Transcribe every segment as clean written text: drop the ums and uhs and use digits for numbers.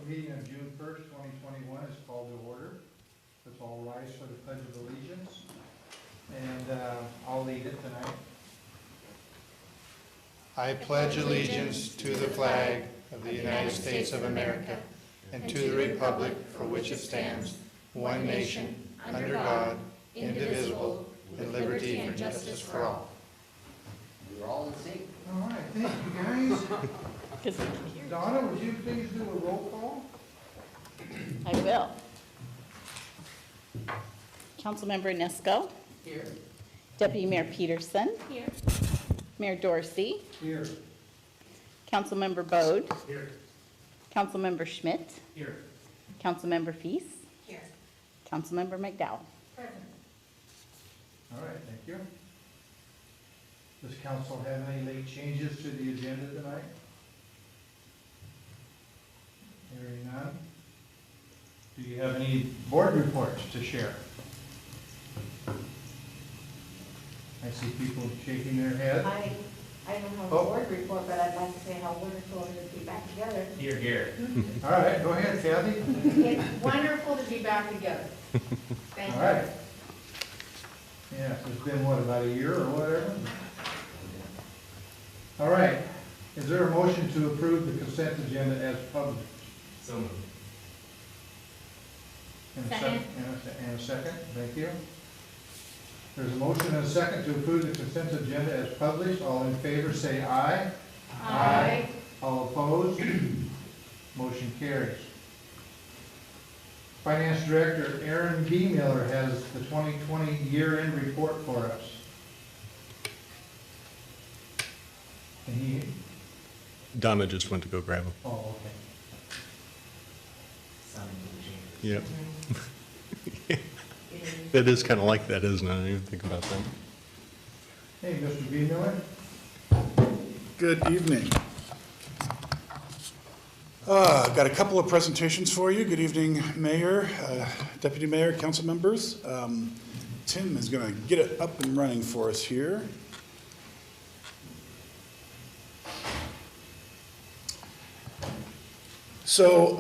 meeting of June 1st, 2021 is called to order. Let's all rise for the Pledge of Allegiance. And I'll lead it tonight. I pledge allegiance to the flag of the United States of America and to the republic for which it stands, one nation, under God, indivisible, with liberty and justice for all. We're all in sync. All right, thank you guys. Donna, would you please do a roll call? I will. Councilmember Nisco. Here. Deputy Mayor Peterson. Here. Mayor Dorsey. Here. Councilmember Bode. Here. Councilmember Schmidt. Here. Councilmember Feast. Here. Councilmember McDowell. Present. All right, thank you. Does council have any late changes to the agenda tonight? Hearing none. Do you have any board reports to share? I see people shaking their head. I don't have a Oh. board report, but I'd like to say how wonderful it is to be back together. Here, here. All right, go ahead, Kathy. It's wonderful to be back together. Thank All you. right. Yeah, it's been, what, about a year or whatever? All right. Is there a motion to approve the consent agenda as published? So moved. And a Second. And a second, thank you. There's a motion and a second to approve the consent agenda as published. All in favor say aye. Aye. All opposed? Motion carries. Finance Director Aaron B. Miller has the 2020 year-end report for us. And he, Donna just went to go grab him. oh, okay. Sounding changes. Yep. That is kind of like that, isn't it? I didn't even think about that. Hey, Mr. B. Miller? Good evening. Got a couple of presentations for you. Good evening, Mayor, Deputy Mayor, council members. Tim is going to get it up and running for us here. So,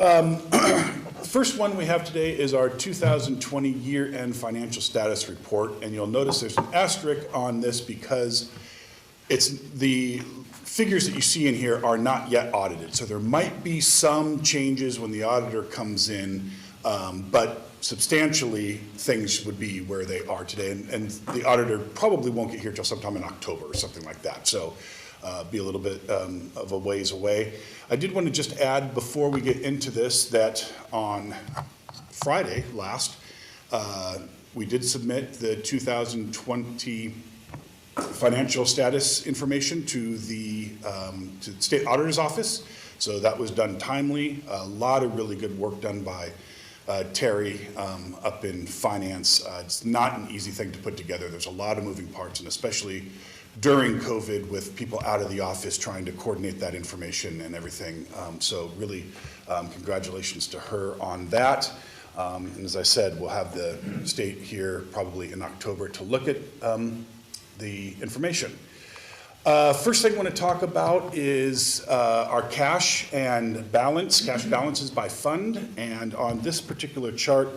the first one we have today is our 2020 year-end financial status report, and you'll notice there's an asterisk on this because it's the figures that you see in here are not yet audited. So there might be some changes when the auditor comes in, but substantially things would be where they are today, and the auditor probably won't get here till sometime in October or something like that. So be a little bit of a ways away. I did want to just add before we get into this that on Friday last, we did submit the 2020 financial status information to the State Auditor's Office. So that was done timely. A lot of really good work done by Terry up in finance. It's not an easy thing to put together. There's a lot of moving parts, and especially during COVID with people out of the office trying to coordinate that information and everything. So really congratulations to her on that. And as I said, we'll have the state here probably in October to look at the information. First thing I want to talk about is our cash and balance, cash balances by fund. And on this particular chart,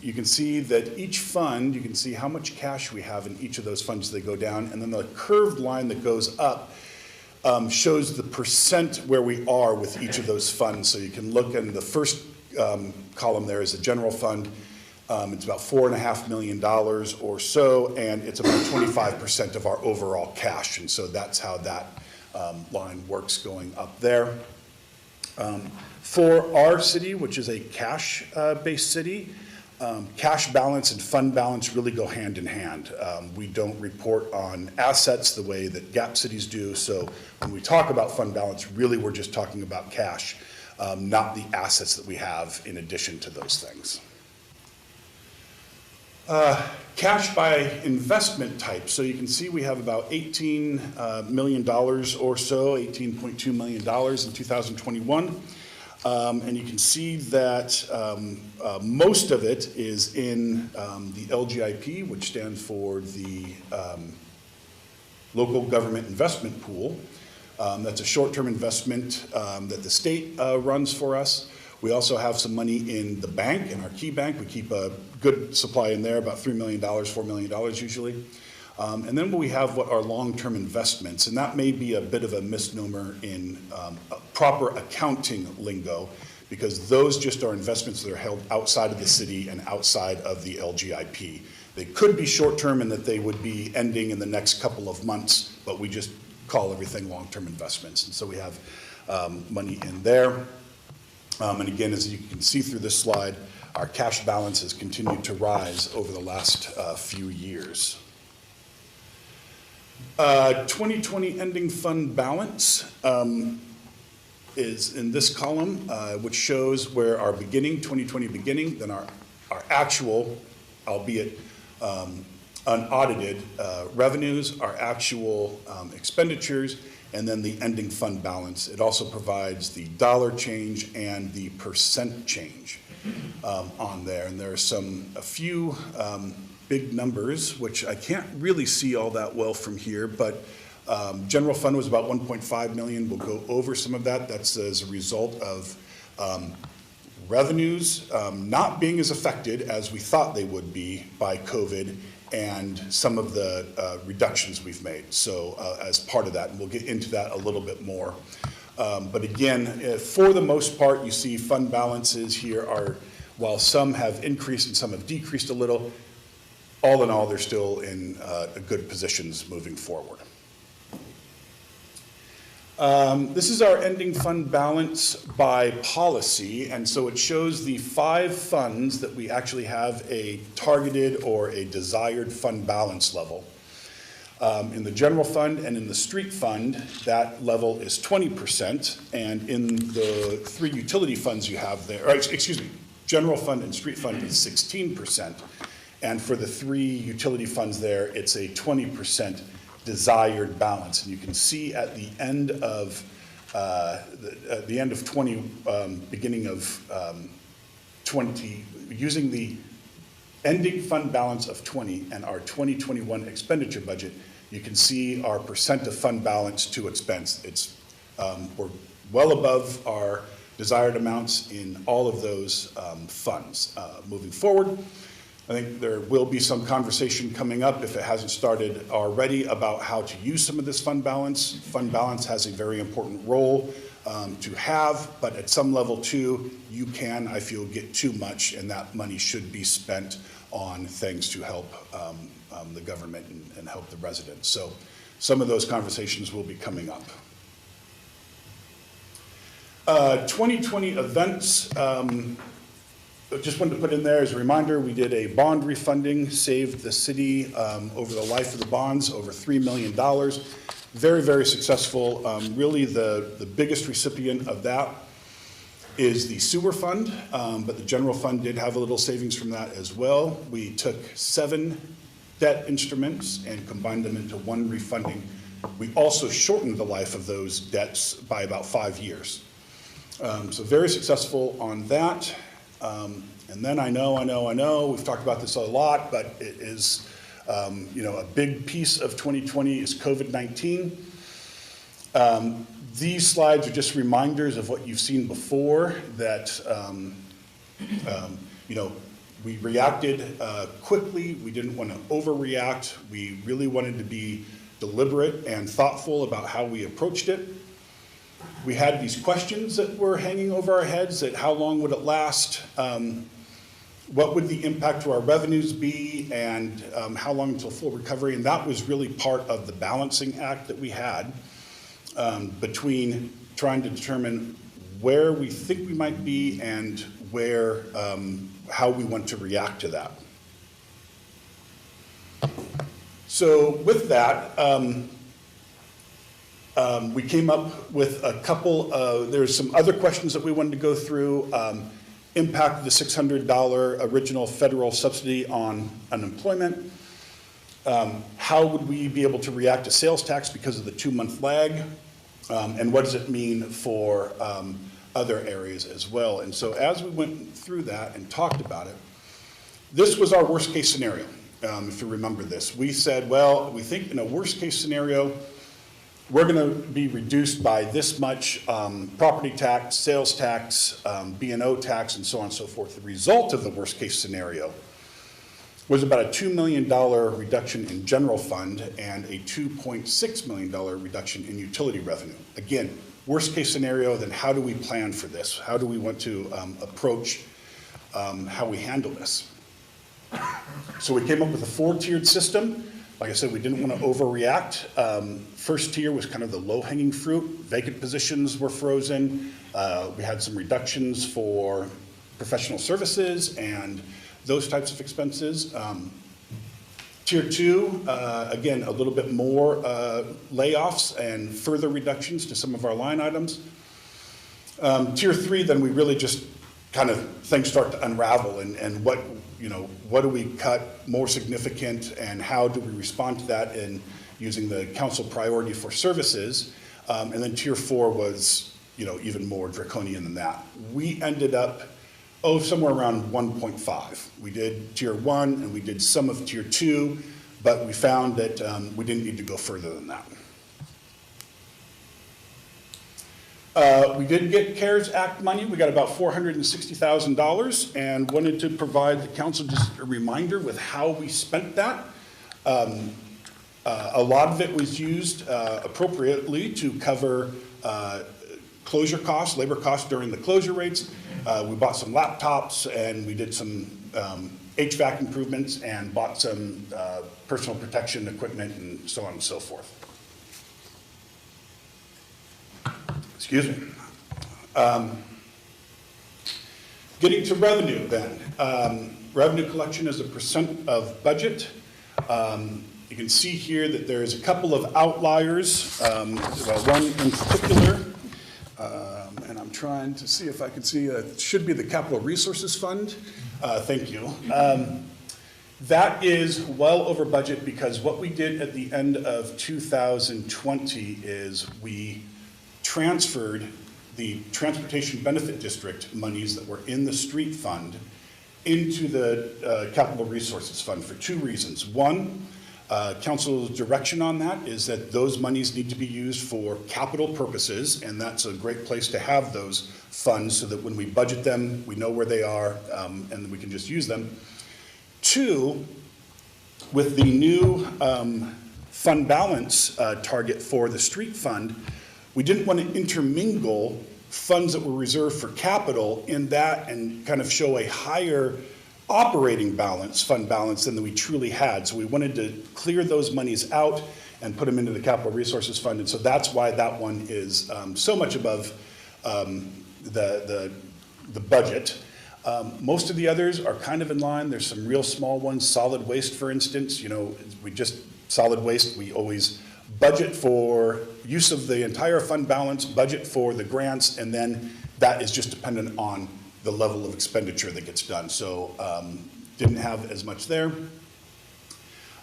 you can see that each fund, you can see how much cash we have in each of those funds as they go down. And then the curved line that goes up shows the percent where we are with each of those funds. So you can look in the first column there is the general fund. It's about $4.5 million or so, and it's about 25% of our overall cash. And so that's how that line works going up there. For our city, which is a cash-based city, cash balance and fund balance really go hand in hand. We don't report on assets the way that GAP cities do. So when we talk about fund balance, really we're just talking about cash, not the assets that we have in addition to those things. Cash by investment type. So you can see we have about $18 million or so, $18.2 million in 2021. And you can see that most of it is in the LGIP, which stands for the Local Government Investment Pool. That's a short-term investment that the state runs for us. We also have some money in the bank, in our key bank. We keep a good supply in there, about $3 million, $4 million usually. And then we have what are long-term investments, and that may be a bit of a misnomer in proper accounting lingo, because those just are investments that are held outside of the city and outside of the LGIP. They could be short-term in that they would be ending in the next couple of months, but we just call everything long-term investments. And so we have money in there. And again, as you can see through this slide, our cash balance has continued to rise over the last few years. 2020 ending fund balance is in this column, which shows where our beginning, 2020 beginning, then our actual, albeit unaudited revenues, our actual expenditures, and then the ending fund balance. It also provides the dollar change and the percent change on there. And there are a few big numbers, which I can't really see all that well from here, but general fund was about 1.5 million. We'll go over some of that. That's as a result of revenues not being as affected as we thought they would be by COVID and some of the reductions we've made. So as part of that, and we'll get into that a little bit more. But again, for the most part, you see fund balances here are, while some have increased and some have decreased a little, all in all, they're still in good positions moving forward. This is our ending fund balance by policy, and so it shows the 5 funds that we actually have a targeted or a desired fund balance level. In the general fund and in the street fund, that level is 20%, and in the 3 utility funds you have there, or excuse me, general fund and street fund is 16%, and for the 3 utility funds there, it's a 20% desired balance. And you can see at the end of 20, beginning of 20, using the ending fund balance of 20 and our 2021 expenditure budget, you can see our percent of fund balance to expense. It's we're well above our desired amounts in all of those funds. Moving forward, I think there will be some conversation coming up, if it hasn't started already, about how to use some of this fund balance. Fund balance has a very important role to have, but at some level too, you can, I feel, get too much, and that money should be spent on things to help the government and help the residents. So some of those conversations will be coming up. 2020 events. Just wanted to put in there as a reminder, we did a bond refunding, saved the city over the life of the bonds over $3 million. Very, very successful. Really the biggest recipient of that is the sewer fund, but the general fund did have a little savings from that as well. We took 7 debt instruments and combined them into 1 refunding. We also shortened the life of those debts by about 5 years. So very successful on that. And then I know, we've talked about this a lot, but it is, a big piece of 2020 is COVID-19. These slides are just reminders of what you've seen before, that, we reacted quickly. We didn't want to overreact. We really wanted to be deliberate and thoughtful about how we approached it. We had these questions that were hanging over our heads, that how long would it last? What would the impact to our revenues be, and how long until full recovery? And that was really part of the balancing act that we had between trying to determine where we think we might be and where, how we want to react to that. So with that, we came up with a couple there's some other questions that we wanted to go through. Impact of the $600 original federal subsidy on unemployment. How would we be able to react to sales tax because of the 2-month lag? And what does it mean for other areas as well? And so as we went through that and talked about it, this was our worst case scenario, if you remember this. We said, well, we think in a worst case scenario, we're going to be reduced by this much property tax, sales tax, B&O tax, and so on and so forth. The result of the worst-case scenario was about a $2 million reduction in general fund and a $2.6 million reduction in utility revenue. Again, worst-case scenario, then how do we plan for this? How do we want to approach how we handle this? So we came up with a 4-tiered system. Like I said, we didn't want to overreact. First tier was kind of the low-hanging fruit. Vacant positions were frozen. We had some reductions for professional services and those types of expenses. Tier 2, again, a little bit more layoffs and further reductions to some of our line items. Tier 3, then we really just kind of, things start to unravel and what do we cut more significant and how do we respond to that in using the council priority for services. And then tier 4 was, even more draconian than that. We ended up, somewhere around 1.5. We did tier 1 and we did some of tier 2, but we found that we didn't need to go further than that. We did get CARES Act money. We got about $460,000 and wanted to provide the council just a reminder with how we spent that. A lot of it was used appropriately to cover closure costs, labor costs during the closure rates. We bought some laptops and we did some HVAC improvements and bought some personal protection equipment and so on and so forth. Excuse me. Getting to revenue then. Revenue collection as a percent of budget. You can see here that there's a couple of outliers, one in particular, and I'm trying to see if I can see, it should be the Capital Resources Fund. Thank you. That is well over budget because what we did at the end of 2020 is we transferred the Transportation Benefit District monies that were in the street fund into the Capital Resources Fund for 2 reasons. One, council's direction on that is that those monies need to be used for capital purposes, and that's a great place to have those funds so that when we budget them, we know where they are, and we can just use them. 2, with the new fund balance target for the street fund, we didn't want to intermingle funds that were reserved for capital in that and kind of show a higher operating balance, fund balance, than we truly had. So we wanted to clear those monies out and put them into the Capital Resources Fund. And so that's why that one is so much above the budget. Most of the others are kind of in line. There's some real small ones. Solid waste, for instance, solid waste, we always budget for use of the entire fund balance, budget for the grants, and then that is just dependent on the level of expenditure that gets done. So didn't have as much there.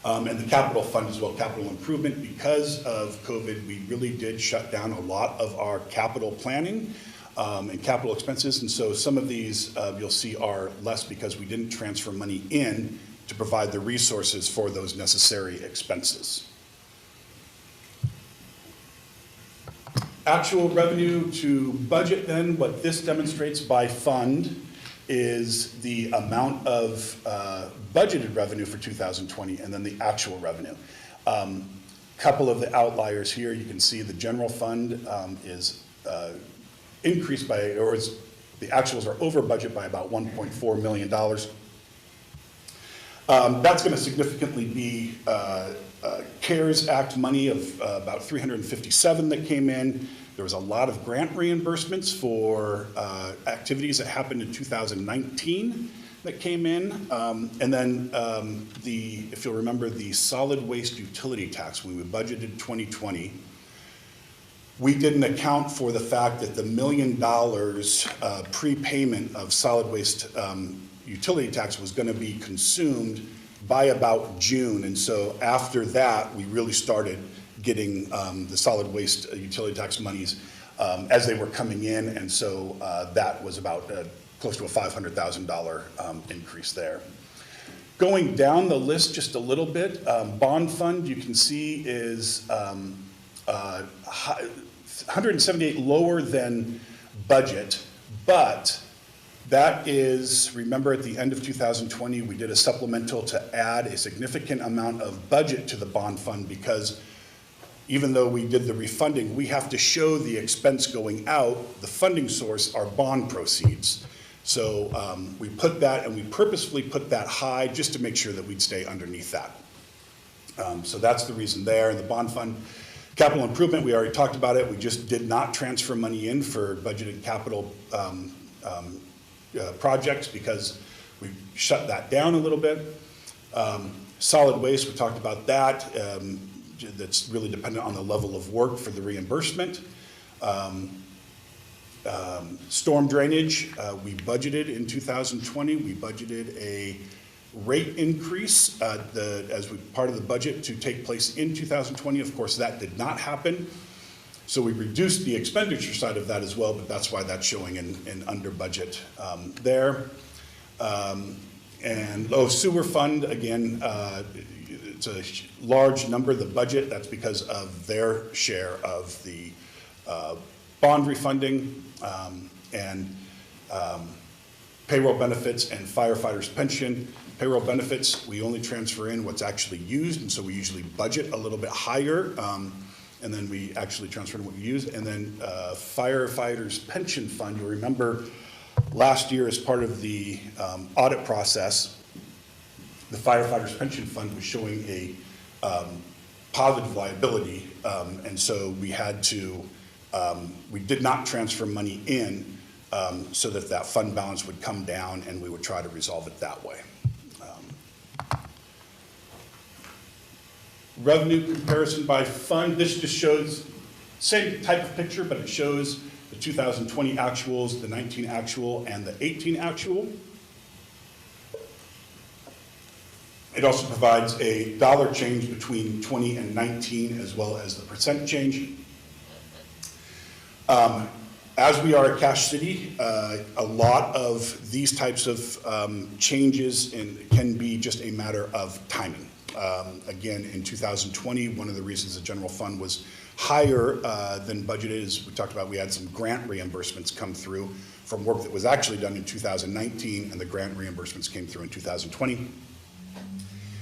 And the capital fund as well, capital improvement. Because of COVID, we really did shut down a lot of our capital planning and capital expenses. And so some of these you'll see are less because we didn't transfer money in to provide the resources for those necessary expenses. Actual revenue to budget then, what this demonstrates by fund is the amount of budgeted revenue for 2020 and then the actual revenue. Couple of the outliers here, you can see the general fund is increased by, or the actuals are over budget by about $1.4 million. That's going to significantly be CARES Act money of about $357 that came in. There was a lot of grant reimbursements for activities that happened in 2019 that came in. And then if you'll remember, the solid waste utility tax, when we budgeted 2020, we didn't account for the fact that the $1 million prepayment of solid waste utility tax was going to be consumed by about June. And so after that, we really started getting the solid waste utility tax monies as they were coming in. And so that was about close to a $500,000 increase there. Going down the list just a little bit, bond fund, you can see is 178 lower than budget, but that is, remember at the end of 2020, we did a supplemental to add a significant amount of budget to the bond fund because even though we did the refunding, we have to show the expense going out. The funding source are bond proceeds. So we put that, and we purposefully put that high just to make sure that we'd stay underneath that. So that's the reason there. And the bond fund, capital improvement, we already talked about it. We just did not transfer money in for budgeted capital projects because we shut that down a little bit. Solid waste, we talked about that. That's really dependent on the level of work for the reimbursement. Storm drainage, we budgeted in 2020, we budgeted a rate increase as part of the budget to take place in 2020. Of course, that did not happen. So we reduced the expenditure side of that as well, but that's why that's showing in under budget there. And sewer fund, again, it's a large number, the budget, that's because of their share of the bond refunding and payroll benefits and firefighters pension. Payroll benefits, we only transfer in what's actually used, and so we usually budget a little bit higher, and then we actually transfer in what we use. And then firefighters pension fund, you'll remember last year as part of the audit process, the firefighters pension fund was showing a positive liability, and so we had to, we did not transfer money in so that that fund balance would come down, and we would try to resolve it that way. Revenue comparison by fund, this just shows same type of picture, but it shows the 2020 actuals, the 19 actual, and the 18 actual. It also provides a dollar change between 20 and 19, as well as the percent change. As we are a cash city, a lot of these types of changes can be just a matter of timing. Again, in 2020, one of the reasons the general fund was higher than budgeted is we talked about we had some grant reimbursements come through from work that was actually done in 2019, and the grant reimbursements came through in 2020.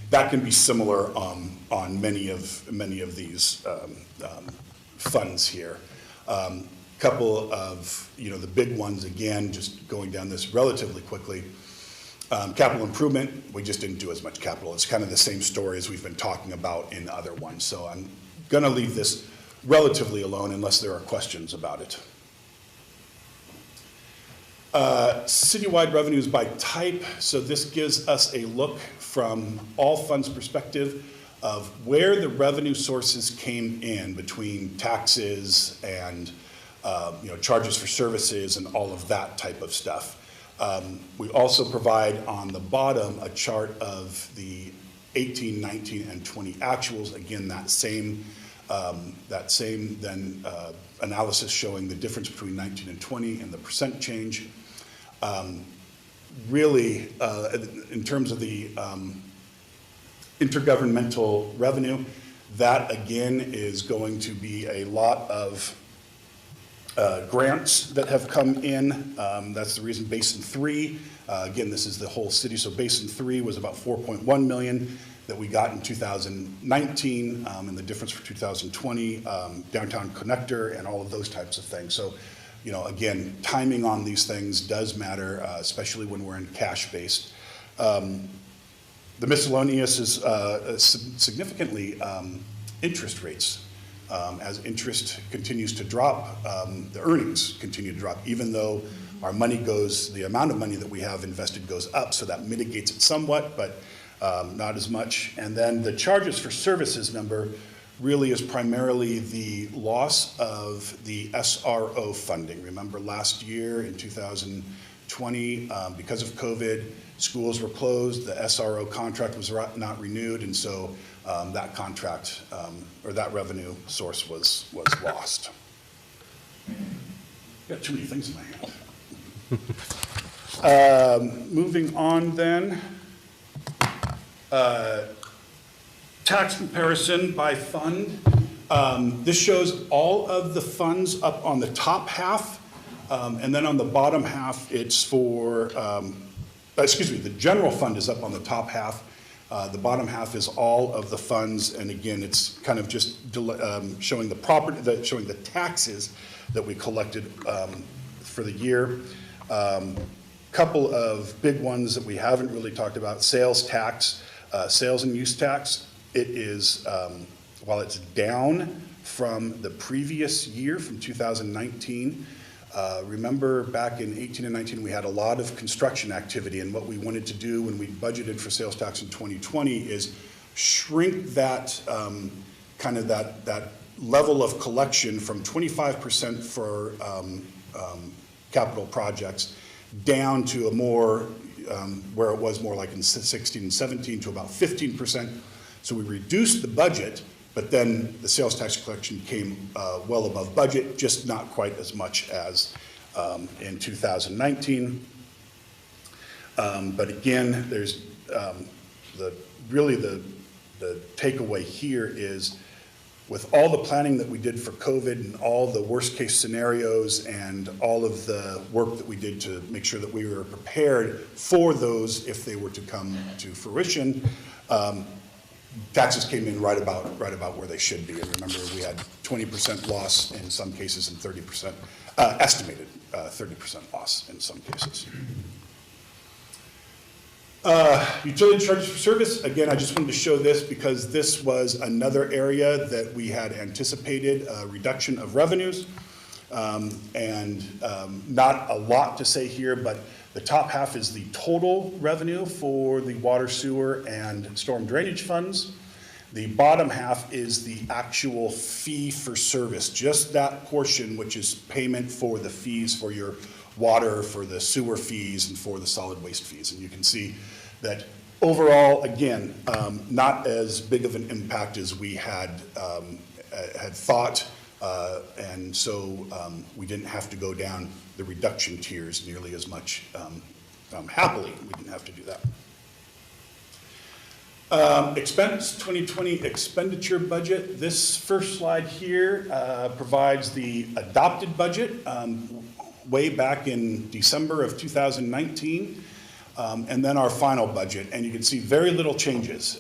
That can be similar on many of these funds here. Couple of the big ones, again, just going down this relatively quickly. Capital improvement, we just didn't do as much capital. It's kind of the same story as we've been talking about in other ones. So I'm going to leave this relatively alone unless there are questions about it. Citywide revenues by type. So this gives us a look from all funds perspective of where the revenue sources came in between taxes and charges for services and all of that type of stuff. We also provide on the bottom a chart of the 18, 19, and 20 actuals. Again, that same analysis showing the difference between 19 and 20 and the percent change. Really, in terms of the intergovernmental revenue, that again is going to be a lot of grants that have come in. That's the reason Basin 3, again, this is the whole city, so Basin 3 was about 4.1 million that we got in 2019, and the difference for 2020, downtown connector and all of those types of things. So, again, timing on these things does matter, especially when we're in cash-based. The miscellaneous is significantly interest rates. As interest continues to drop, the earnings continue to drop, even though our money goes, the amount of money that we have invested goes up, so that mitigates it somewhat, but not as much. And then the charges for services number really is primarily the loss of the SRO funding. Remember last year in 2020, because of COVID, schools were closed, the SRO contract was not renewed, and so that contract or that revenue source was lost. Got too many things in my hand. Moving on then. Tax comparison by fund. This shows all of the funds up on the top half, and then on the bottom half, it's for, the general fund is up on the top half. The bottom half is all of the funds, and again, it's kind of just showing showing the taxes that we collected for the year. Couple of big ones that we haven't really talked about: sales tax, sales and use tax. It is, while it's down from the previous year, from 2019, remember back in 18 and 19, we had a lot of construction activity, and what we wanted to do when we budgeted for sales tax in 2020 is shrink that, kind of that level of collection from 25% for capital projects down to a more, where it was more like in 16 and 17 to about 15%. So we reduced the budget, but then the sales tax collection came well above budget, just not quite as much as in 2019. But again, there's the takeaway here is, with all the planning that we did for COVID and all the worst case scenarios and all of the work that we did to make sure that we were prepared for those if they were to come to fruition, taxes came in right about where they should be. And remember, we had 20% loss in some cases and 30%, estimated 30% loss in some cases. Utility charges for service, again, I just wanted to show this because this was another area that we had anticipated a reduction of revenues. Not a lot to say here, but the top half is the total revenue for the water, sewer, and storm drainage funds. The bottom half is the actual fee for service, just that portion which is payment for the fees for your water, for the sewer fees, and for the solid waste fees. And you can see that overall, again, not as big of an impact as we had thought, and so we didn't have to go down the reduction tiers nearly as much. Happily, we didn't have to do that. Expense 2020 expenditure budget. This first slide here provides the adopted budget way back in December of 2019. And then our final budget, and you can see very little changes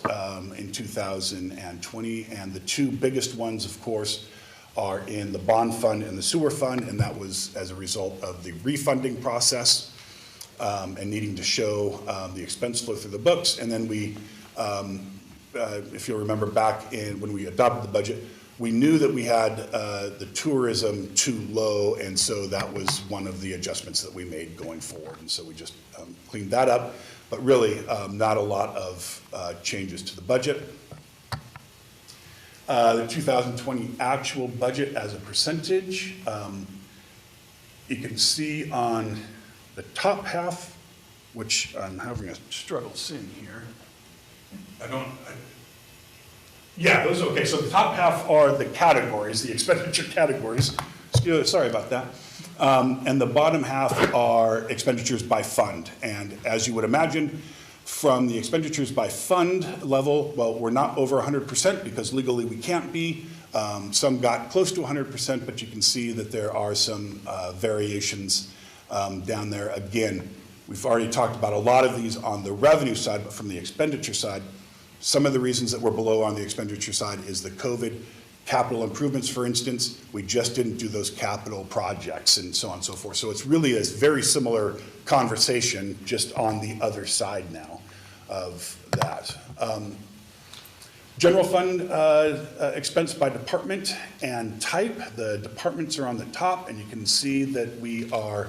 in 2020, and the two biggest ones, of course, are in the bond fund and the sewer fund, and that was as a result of the refunding process and needing to show the expense flow through the books. And then we, if you'll remember back in when we adopted the budget, we knew that we had the tourism too low, and so that was one of the adjustments that we made going forward. And so we just cleaned that up, but really not a lot of changes to the budget. The 2020 actual budget as a percentage, you can see on the top half, which I'm having a struggle seeing here. Yeah, those are okay. So the top half are the categories, the expenditure categories. Sorry about that. And the bottom half are expenditures by fund. And as you would imagine, from the expenditures by fund level, well, we're not over 100% because legally we can't be. Some got close to 100%, but you can see that there are some variations down there. Again, we've already talked about a lot of these on the revenue side, but from the expenditure side, some of the reasons that we're below on the expenditure side is the COVID capital improvements, for instance. We just didn't do those capital projects and so on and so forth. So it's really a very similar conversation, just on the other side now of that. General fund expense by department and type. The departments are on the top, and you can see that we are,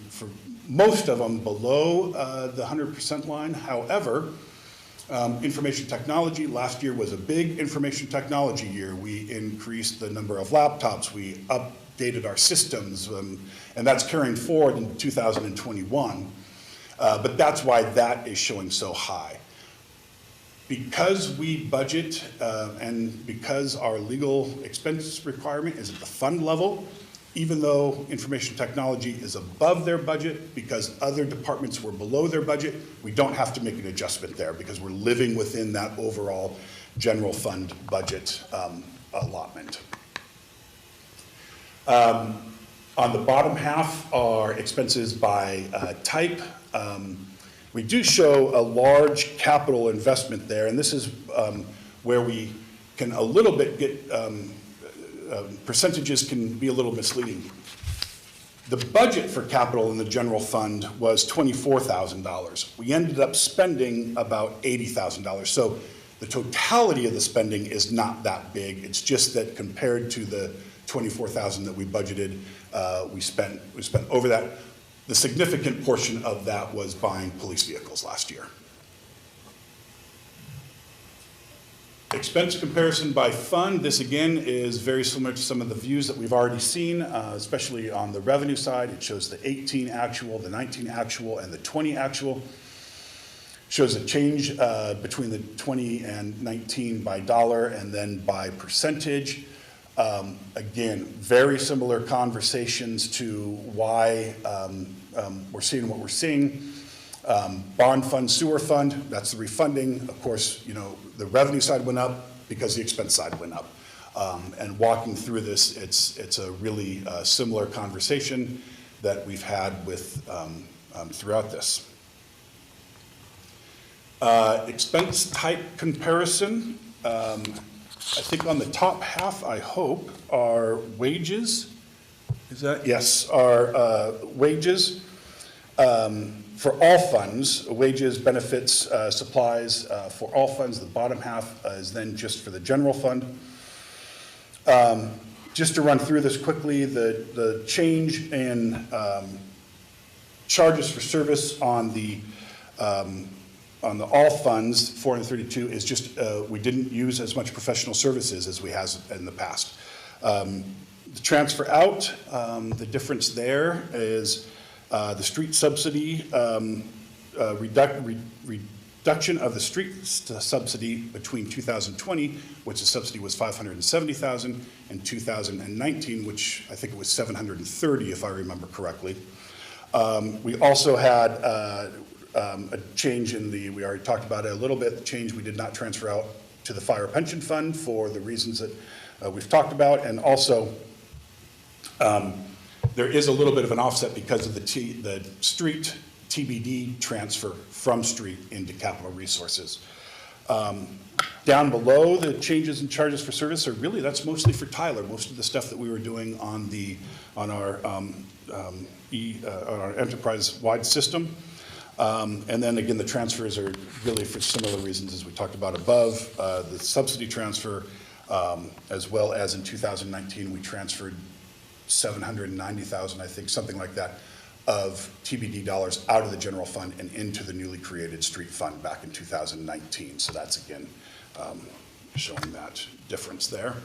for most of them, below the 100% line. However, information technology, last year was a big information technology year. We increased the number of laptops, we updated our systems, and that's carrying forward in 2021. But that's why that is showing so high. Because we budget and because our legal expense requirement is at the fund level, even though information technology is above their budget, because other departments were below their budget, we don't have to make an adjustment there because we're living within that overall general fund budget allotment. On the bottom half are expenses by type. We do show a large capital investment there, and this is where we can a little bit get, percentages can be a little misleading. The budget for capital in the general fund was $24,000. We ended up spending about $80,000. So the totality of the spending is not that big. It's just that compared to the $24,000 that we budgeted, we spent over that. The significant portion of that was buying police vehicles last year. Expense comparison by fund. This again is very similar to some of the views that we've already seen, especially on the revenue side. It shows the 18 actual, the 19 actual, and the 20 actual. Shows a change between the 20 and 19 by dollar and then by percentage. Again, very similar conversations to why we're seeing what we're seeing. Bond fund, sewer fund, that's the refunding. Of course, you know, the revenue side went up because the expense side went up. And walking through this, it's a really similar conversation that we've had with throughout this. Expense type comparison. I think on the top half, I hope, are wages. Is that? Yes, are wages for all funds, wages, benefits, supplies for all funds. The bottom half is then just for the general fund. Just to run through this quickly, the change in charges for service on the all funds, 432, is just we didn't use as much professional services as we have in the past. The transfer out, the difference there is the street subsidy, reduction of the street subsidy between 2020, which the subsidy was $570,000, and 2019, which I think it was $730, if I remember correctly. We also had a change in the, we already talked about it a little bit, the change we did not transfer out to the fire pension fund for the reasons that we've talked about, and also there is a little bit of an offset because of the street TBD transfer from street into capital resources. Down below, the changes in charges for service are really, that's mostly for Tyler. Most of the stuff that we were doing on our enterprise-wide system. And then again, the transfers are really for similar reasons as we talked about above. The subsidy transfer, as well as in 2019, we transferred $790,000, I think, something like that, of TBD dollars out of the general fund and into the newly created street fund back in 2019. So that's again showing that difference there.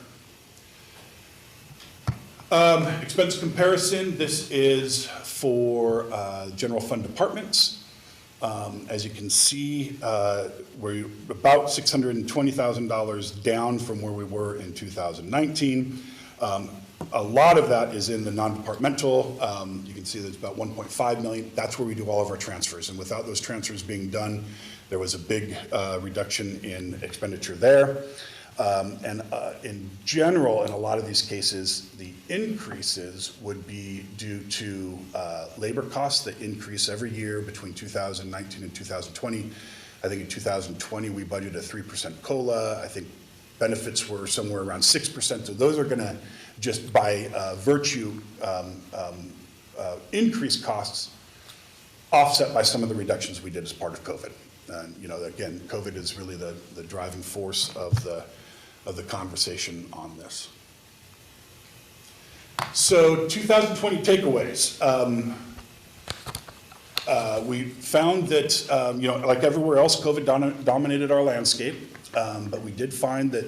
Expense comparison, this is for general fund departments. As you can see, we're about $620,000 down from where we were in 2019. A lot of that is in the non-departmental. You can see there's about $1.5 million. That's where we do all of our transfers. And without those transfers being done, there was a big reduction in expenditure there. And in general, in a lot of these cases, the increases would be due to labor costs that increase every year between 2019 and 2020. I think in 2020, we budgeted a 3% COLA. I think benefits were somewhere around 6%. So those are going to just by virtue increase costs offset by some of the reductions we did as part of COVID. And you know, again, COVID is really the driving force of the conversation on this. So 2020 takeaways. We found that, you know, like everywhere else, COVID dominated our landscape, but we did find that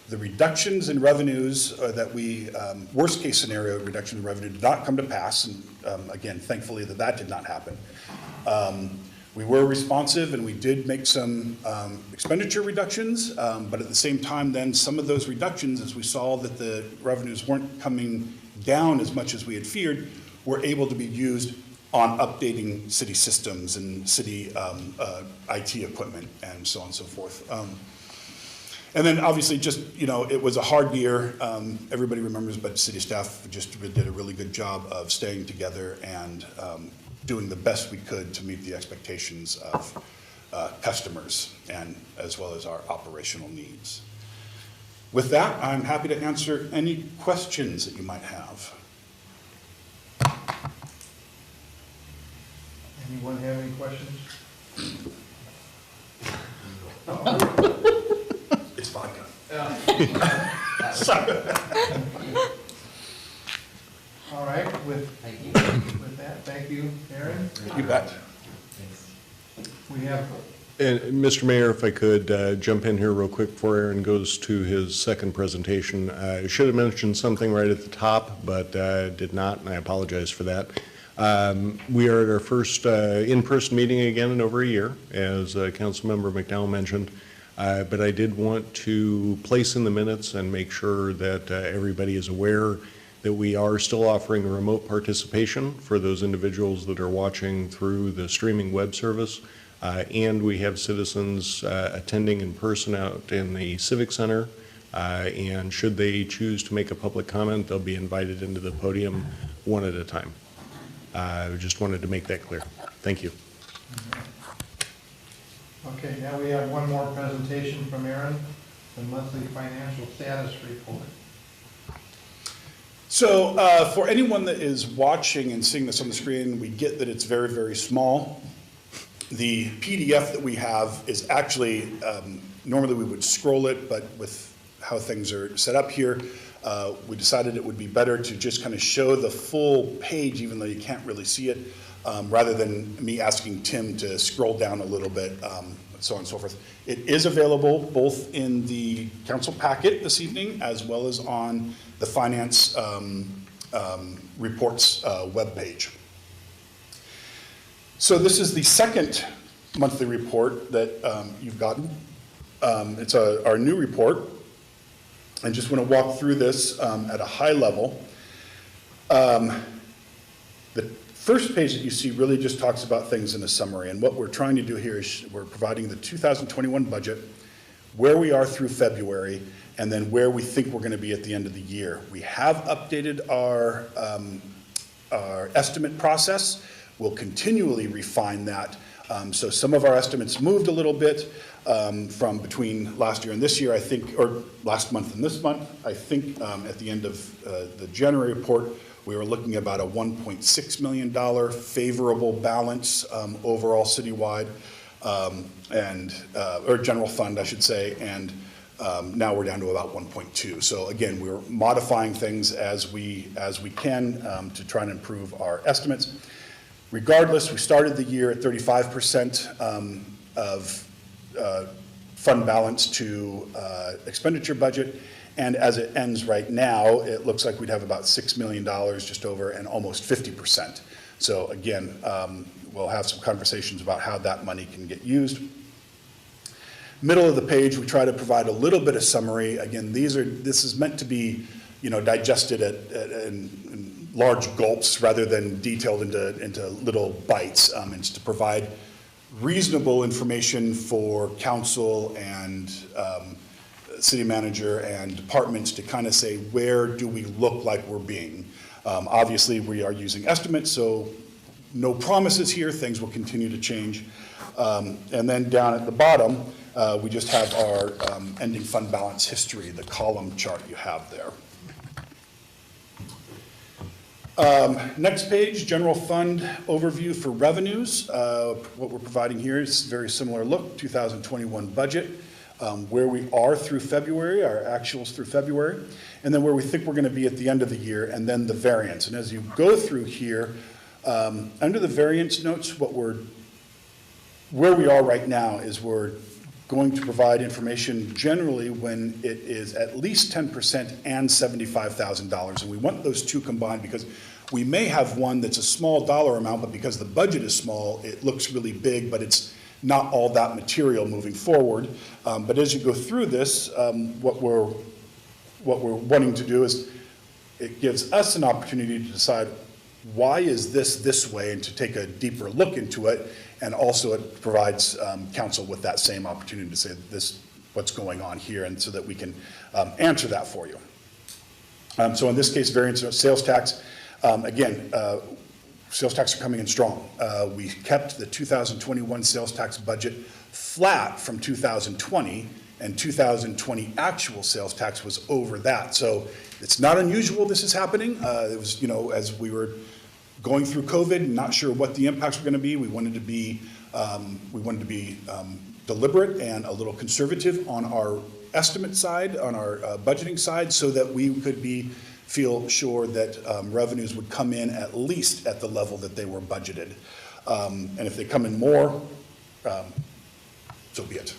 the reductions in revenues that we, worst case scenario reduction in revenue did not come to pass, and again, thankfully that did not happen. We were responsive and we did make some expenditure reductions, but at the same time then some of those reductions, as we saw that the revenues weren't coming down as much as we had feared, were able to be used on updating city systems and city IT equipment and so on and so forth. And then obviously just, it was a hard year. Everybody remembers, but city staff just did a really good job of staying together and doing the best we could to meet the expectations of customers and as well as our operational needs. With that, I'm happy to answer any questions that you might have. Anyone have any questions? It's vodka. All right, with Thank you. that, thank you, Aaron. You bet. We have, And Mr. Mayor, if I could jump in here real quick before Aaron goes to his second presentation. I should have mentioned something right at the top, but did not, and I apologize for that. We are at our first in-person meeting again in over a year, as Councilmember McDowell mentioned. But I did want to place in the minutes and make sure that everybody is aware that we are still offering remote participation for those individuals that are watching through the streaming web service. And we have citizens attending in person out in the Civic Center. And should they choose to make a public comment, they'll be invited into the podium one at a time. I just wanted to make that clear. Thank you. okay, now we have one more presentation from Aaron, the monthly financial status report. So for anyone that is watching and seeing this on the screen, we get that it's very, very small. The PDF that we have is actually, normally we would scroll it, but with how things are set up here, we decided it would be better to just kind of show the full page, even though you can't really see it, rather than me asking Tim to scroll down a little bit, so on and so forth. It is available both in the council packet this evening as well as on the finance reports webpage. So this is the second monthly report that you've gotten. It's our new report. I just want to walk through this at a high level. The first page that you see really just talks about things in a summary, and what we're trying to do here is we're providing the 2021 budget, where we are through February, and then where we think we're going to be at the end of the year. We have updated our estimate process. We'll continually refine that. So some of our estimates moved a little bit from between last year and this year, I think, or last month and this month. I think at the end of the January report, we were looking at about a $1.6 million favorable balance overall citywide, or general fund, I should say, and now we're down to about 1.2. So again, we're modifying things as we can to try and improve our estimates. Regardless, we started the year at 35% of fund balance to expenditure budget, and as it ends right now, it looks like we'd have about $6 million just over and almost 50%. So again, we'll have some conversations about how that money can get used. Middle of the page, we try to provide a little bit of summary. Again, this is meant to be, digested in large gulps rather than detailed into little bites. It's to provide reasonable information for council and city manager and departments to kind of say, where do we look like we're being? Obviously, we are using estimates, so no promises here. Things will continue to change. And then down at the bottom, we just have our ending fund balance history, the column chart you have there. Next page, general fund overview for revenues. What we're providing here is a very similar look, 2021 budget, where we are through February, our actuals through February, and then where we think we're going to be at the end of the year, and then the variance. And as you go through here, under the variance notes, where we are right now is we're going to provide information generally when it is at least 10% and $75,000. And we want those two combined because we may have one that's a small dollar amount, but because the budget is small, it looks really big, but it's not all that material moving forward. But as you go through this, what we're wanting to do is it gives us an opportunity to decide why is this way and to take a deeper look into it. And also it provides council with that same opportunity to say this, what's going on here, and so that we can answer that for you. So in this case, variance of sales tax, again, sales tax are coming in strong. We kept the 2021 sales tax budget flat from 2020, and 2020 actual sales tax was over that. So it's not unusual this is happening. It was, as we were going through COVID, not sure what the impacts were going to be. We wanted to be deliberate and a little conservative on our estimate side, on our budgeting side, so that we could feel sure that revenues would come in at least at the level that they were budgeted. And if they come in more, so be it.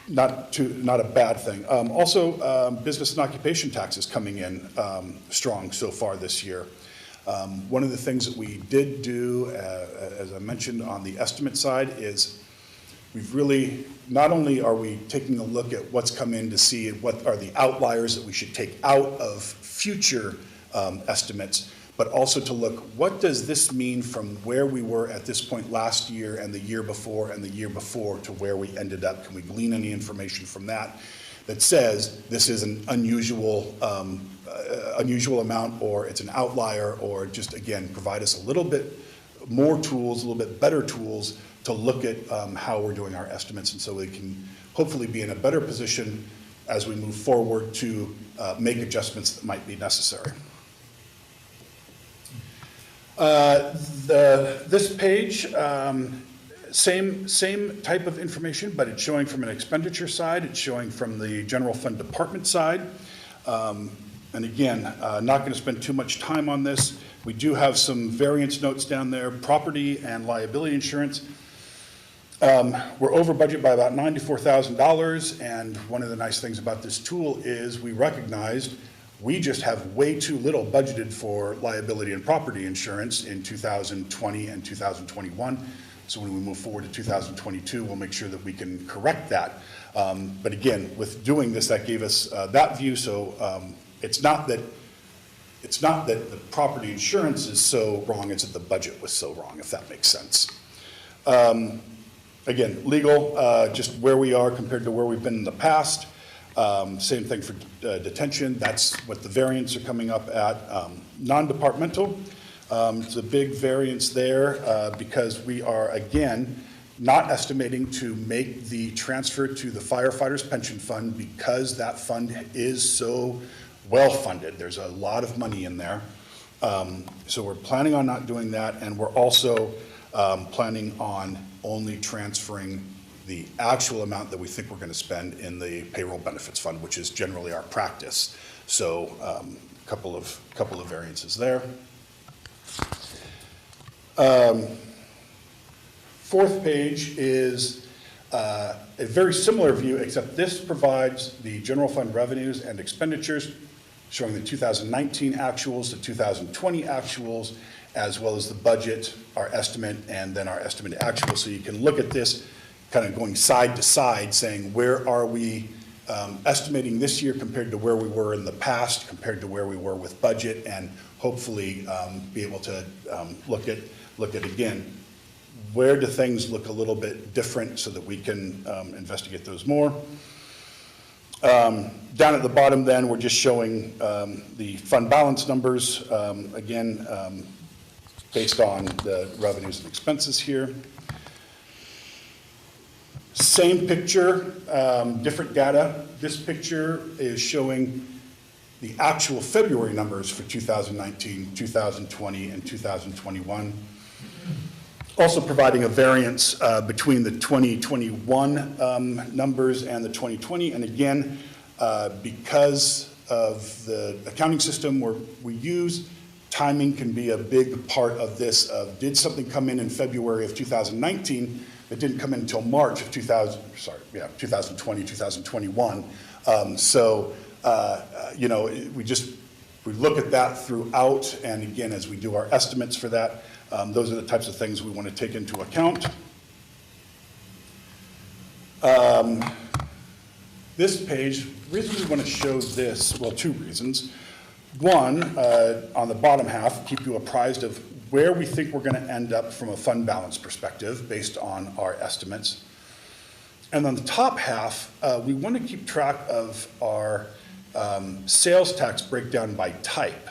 Not a bad thing. Also, business and occupation taxes coming in strong so far this year. One of the things that we did do, as I mentioned on the estimate side, is we've really, not only are we taking a look at what's come in to see what are the outliers that we should take out of future estimates, but also to look, what does this mean from where we were at this point last year and the year before and the year before to where we ended up? Can we glean any information from that that says this is an unusual amount, or it's an outlier, or just, again, provide us a little bit more tools, a little bit better tools to look at how we're doing our estimates, and so we can hopefully be in a better position as we move forward to make adjustments that might be necessary. This page, same type of information, but it's showing from an expenditure side, it's showing from the general fund department side. And again, not going to spend too much time on this. We do have some variance notes down there, property and liability insurance. We're over budget by about $94,000, and one of the nice things about this tool is we recognized we just have way too little budgeted for liability and property insurance in 2020 and 2021. So when we move forward to 2022, we'll make sure that we can correct that. But again, with doing this, that gave us that view. So it's not that the property insurance is so wrong, it's that the budget was so wrong, if that makes sense. Again, legal, just where we are compared to where we've been in the past. Same thing for detention. That's what the variants are coming up at. Non-departmental, it's a big variance there because we are, again, not estimating to make the transfer to the firefighters pension fund because that fund is so well funded. There's a lot of money in there. So we're planning on not doing that, and we're also planning on only transferring the actual amount that we think we're going to spend in the payroll benefits fund, which is generally our practice. So a couple of variances there. Fourth page is a very similar view, except this provides the general fund revenues and expenditures, showing the 2019 actuals, the 2020 actuals, as well as the budget, our estimate, and then our estimated actual. So you can look at this kind of going side to side, saying where are we estimating this year compared to where we were in the past, compared to where we were with budget, and hopefully be able to look at again, where do things look a little bit different so that we can investigate those more. Down at the bottom then, we're just showing the fund balance numbers, again, based on the revenues and expenses here. Same picture, different data. This picture is showing the actual February numbers for 2019, 2020, and 2021. Also providing a variance between the 2021 numbers and the 2020. And again, because of the accounting system we use, timing can be a big part of this. Did something come in February of 2019 that didn't come in until March of 2020, 2021. We look at that throughout, and again, as we do our estimates for that, those are the types of things we want to take into account. This page, the reason we want to show this, well, two reasons. One, on the bottom half, keep you apprised of where we think we're going to end up from a fund balance perspective based on our estimates. And on the top half, we want to keep track of our sales tax breakdown by type.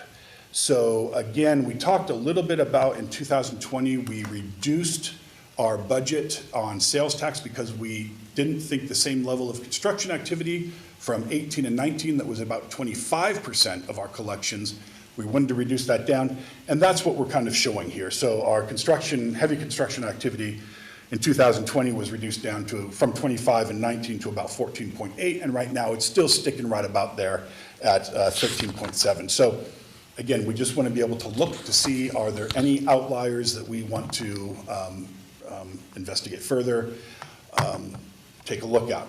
So again, we talked a little bit about in 2020, we reduced our budget on sales tax because we didn't think the same level of construction activity from 18 and 19, that was about 25% of our collections. We wanted to reduce that down, and that's what we're kind of showing here. So our construction, heavy construction activity in 2020 was reduced down to, from 25 and 19 to about 14.8, and right now it's still sticking right about there at 13.7. So again, we just want to be able to look to see, are there any outliers that we want to investigate further, take a look at.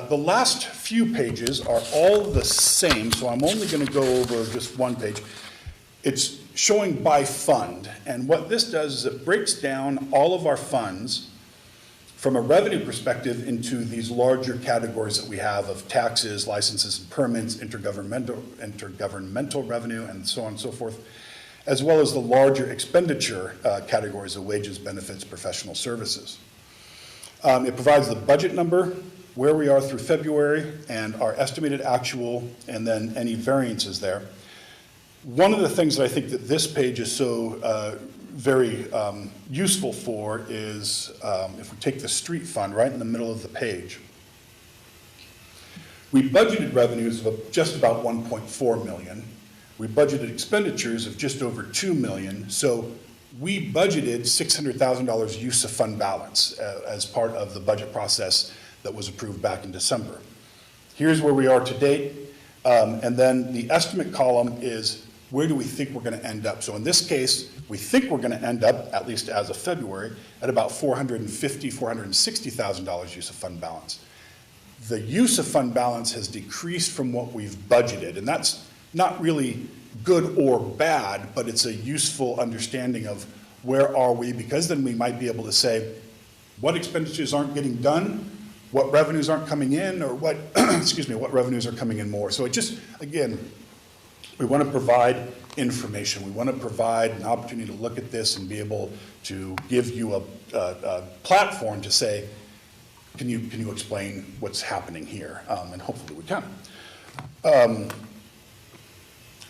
The last few pages are all the same, so I'm only going to go over just one page. It's showing by fund, and what this does is it breaks down all of our funds from a revenue perspective into these larger categories that we have of taxes, licenses and permits, intergovernmental revenue, and so on and so forth, as well as the larger expenditure categories of wages, benefits, professional services. It provides the budget number, where we are through February, and our estimated actual, and then any variances there. One of the things that I think that this page is so very useful for is if we take the street fund right in the middle of the page. We budgeted revenues of just about 1.4 million. We budgeted expenditures of just over 2 million. So we budgeted $600,000 use of fund balance as part of the budget process that was approved back in December. Here's where we are to date. And then the estimate column is where do we think we're going to end up? So in this case, we think we're going to end up, at least as of February, at about $450,000, $460,000 use of fund balance. The use of fund balance has decreased from what we've budgeted, and that's not really good or bad, but it's a useful understanding of where are we, because then we might be able to say what expenditures aren't getting done, what revenues aren't coming in, or what, excuse me, what revenues are coming in more. So it just, again, we want to provide information. We want to provide an opportunity to look at this and be able to give you a platform to say, can you explain what's happening here? And hopefully we can.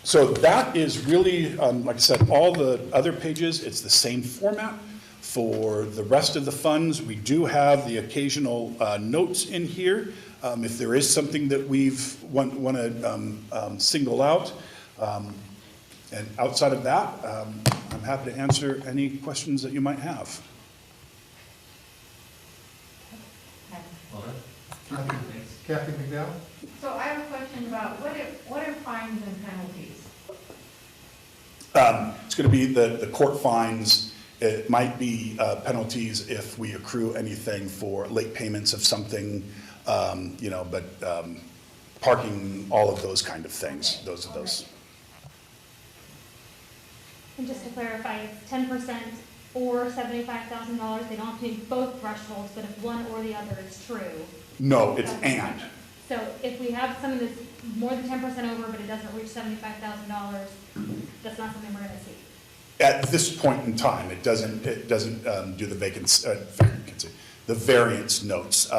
So that is really, like I said, all the other pages, it's the same format. For the rest of the funds, we do have the occasional notes in here. If there is something that we've want to single out. And outside of that, I'm happy to answer any questions that you might have. Well done. Thanks. Kathy McDowell? So I have a question about what are fines and penalties? It's going to be the court fines. It might be penalties if we accrue anything for late payments of something, but parking, all of those kind of things. Okay. Those are those. And just to clarify, it's 10% or $75,000. They don't have to be both thresholds, but if one or the other is true. No, it's and. So if we have something that's more than 10% over, but it doesn't reach $75,000, that's not something we're going to see. At this point in time, it doesn't do the vacancy, the variance notes.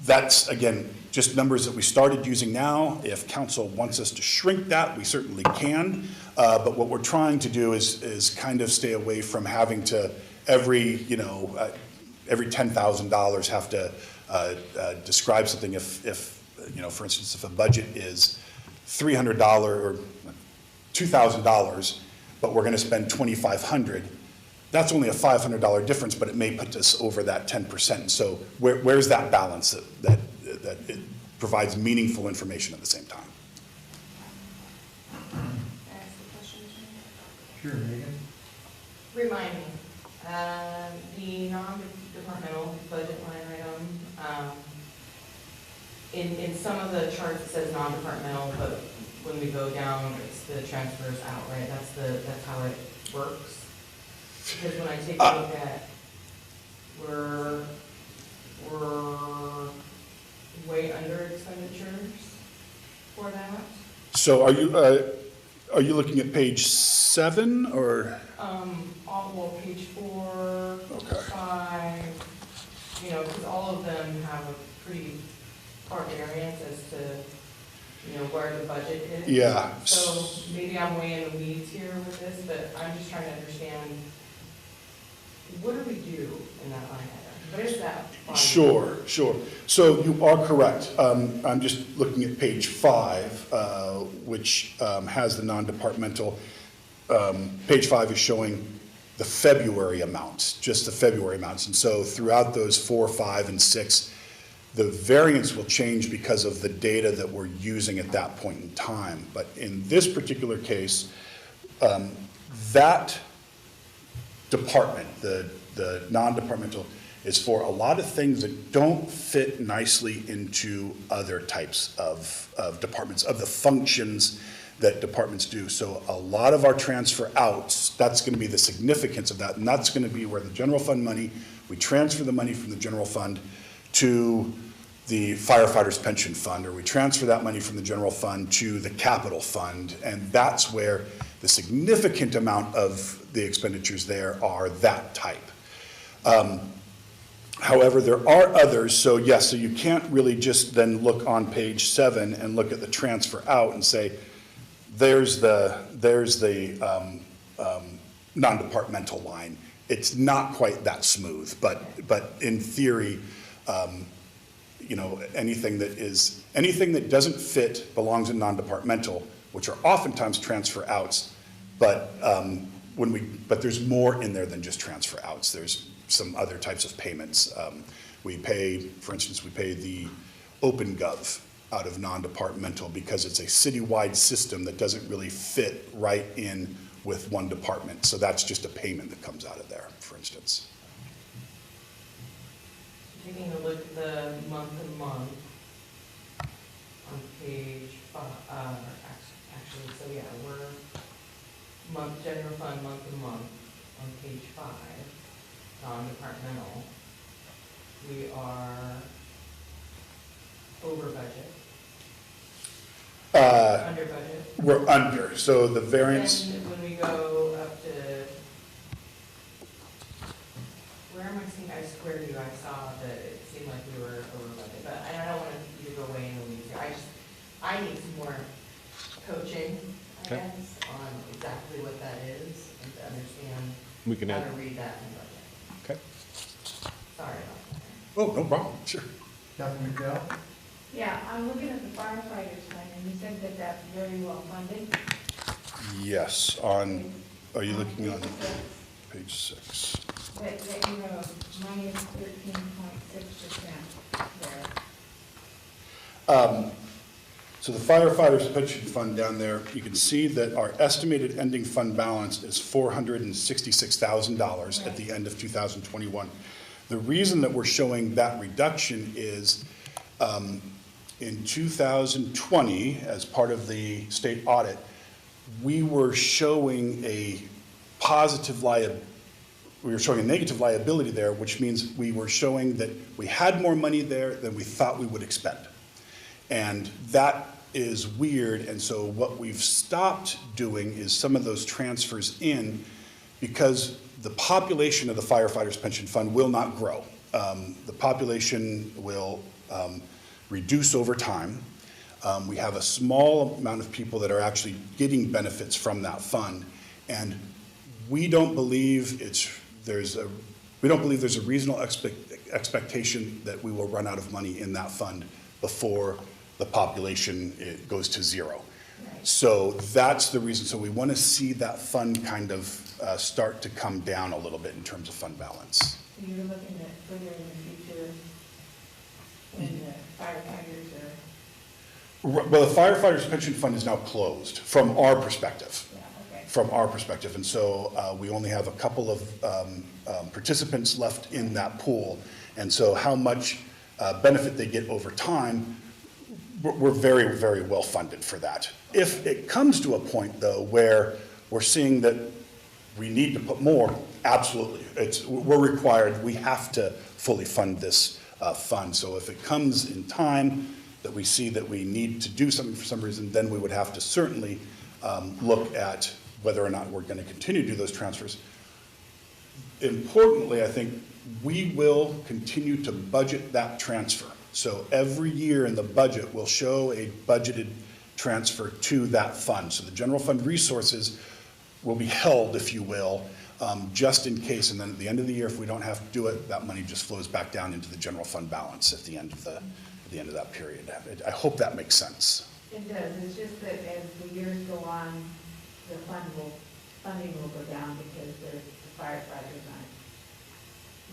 That's, again, just numbers that we started using now. If council wants us to shrink that, we certainly can. But what we're trying to do is kind of stay away from having to every $10,000 have to describe something. If for instance, if a budget is $300 or $2,000, but we're going to spend $2,500, that's only a $500 difference, but it may put us over that 10%. So where's that balance that it provides meaningful information at the same time? Sure, Megan. Remind me, the non-departmental budget line item, in some of the charts it says non-departmental, but when we go down, it's the transfers out, right? That's how it works. Because when I take a look at, we're way under expenditures for that. So are you looking at page 7 or? Page 4, okay. 5. you know, because all of them have a pretty far variance as to, you know, where the budget is. Yeah. So maybe I'm way in the weeds here with this, but I'm just trying to understand, what do we do in that line item? What is that line? Sure. So you are correct. I'm just looking at page 5, which has the non-departmental. Page 5 is showing the February amounts, just the February amounts. And so throughout those 4, 5, and 6, the variance will change because of the data that we're using at that point in time. But in this particular case, that department, the non-departmental, is for a lot of things that don't fit nicely into other types of departments, of the functions that departments do. So a lot of our transfer outs, that's going to be the significance of that, and that's going to be where the general fund money, we transfer the money from the general fund to the firefighters pension fund, or we transfer that money from the general fund to the capital fund, and that's where the significant amount of the expenditures there are that type. However, there are others, so yes, so you can't really just then look on page 7 and look at the transfer out and say, there's the non-departmental line. It's not quite that smooth, but in theory, you know, anything that doesn't fit belongs in non-departmental, which are oftentimes transfer outs, but there's more in there than just transfer outs. There's some other types of payments. We pay, for instance, we pay the OpenGov out of non-departmental because it's a citywide system that doesn't really fit right in with one department. So that's just a payment that comes out of there, for instance. Taking a look at the month-to-month on page 5, actually, so yeah, we're general fund month-to-month on page 5, non-departmental. We are over budget. Under budget. We're under, so the variance. And when we go up to, where am I seeing, I squared you, I saw that it seemed like we were over budget, but I don't want you to go way in the weeds here. I need some more coaching, I guess, on exactly what that is and to understand how to read that in the budget. Okay. Sorry about that. Oh, no problem, sure. Councilman McDowell? Yeah, I'm looking at the firefighters fund, and you said that that's very well funded. Yes, on, are you looking on page 6? That you have minus 13.6% there. So the firefighters pension fund down there, you can see that our estimated ending fund balance is $466,000 at the end of 2021. The reason that we're showing that reduction is in 2020, as part of the state audit, we were showing a negative liability there, which means we were showing that we had more money there than we thought we would expend. And that is weird, and so what we've stopped doing is some of those transfers in, because the population of the firefighters pension fund will not grow. The population will reduce over time. We have a small amount of people that are actually getting benefits from that fund, and we don't believe there's a reasonable expectation that we will run out of money in that fund before the population goes to 0. So that's the reason. So we want to see that fund kind of start to come down a little bit in terms of fund balance. So you're looking at further in the future when the firefighters are. Well, the firefighters pension fund is now closed from our perspective. Yeah, okay. From our perspective, and so we only have a couple of participants left in that pool, and so how much benefit they get over time, we're very, very well funded for that. If it comes to a point, though, where we're seeing that we need to put more, absolutely, we're required, we have to fully fund this fund. So if it comes in time that we see that we need to do something for some reason, then we would have to certainly look at whether or not we're going to continue to do those transfers. importantly, I think we will continue to budget that transfer. So every year in the budget, we'll show a budgeted transfer to that fund. So the general fund resources will be held, if you will, just in case. And then at the end of the year, if we don't have to do it, that money just flows back down into the general fund balance at the end of that period. I hope that makes sense. It does, it's just that as the years go on, the funding will go down because the firefighters aren't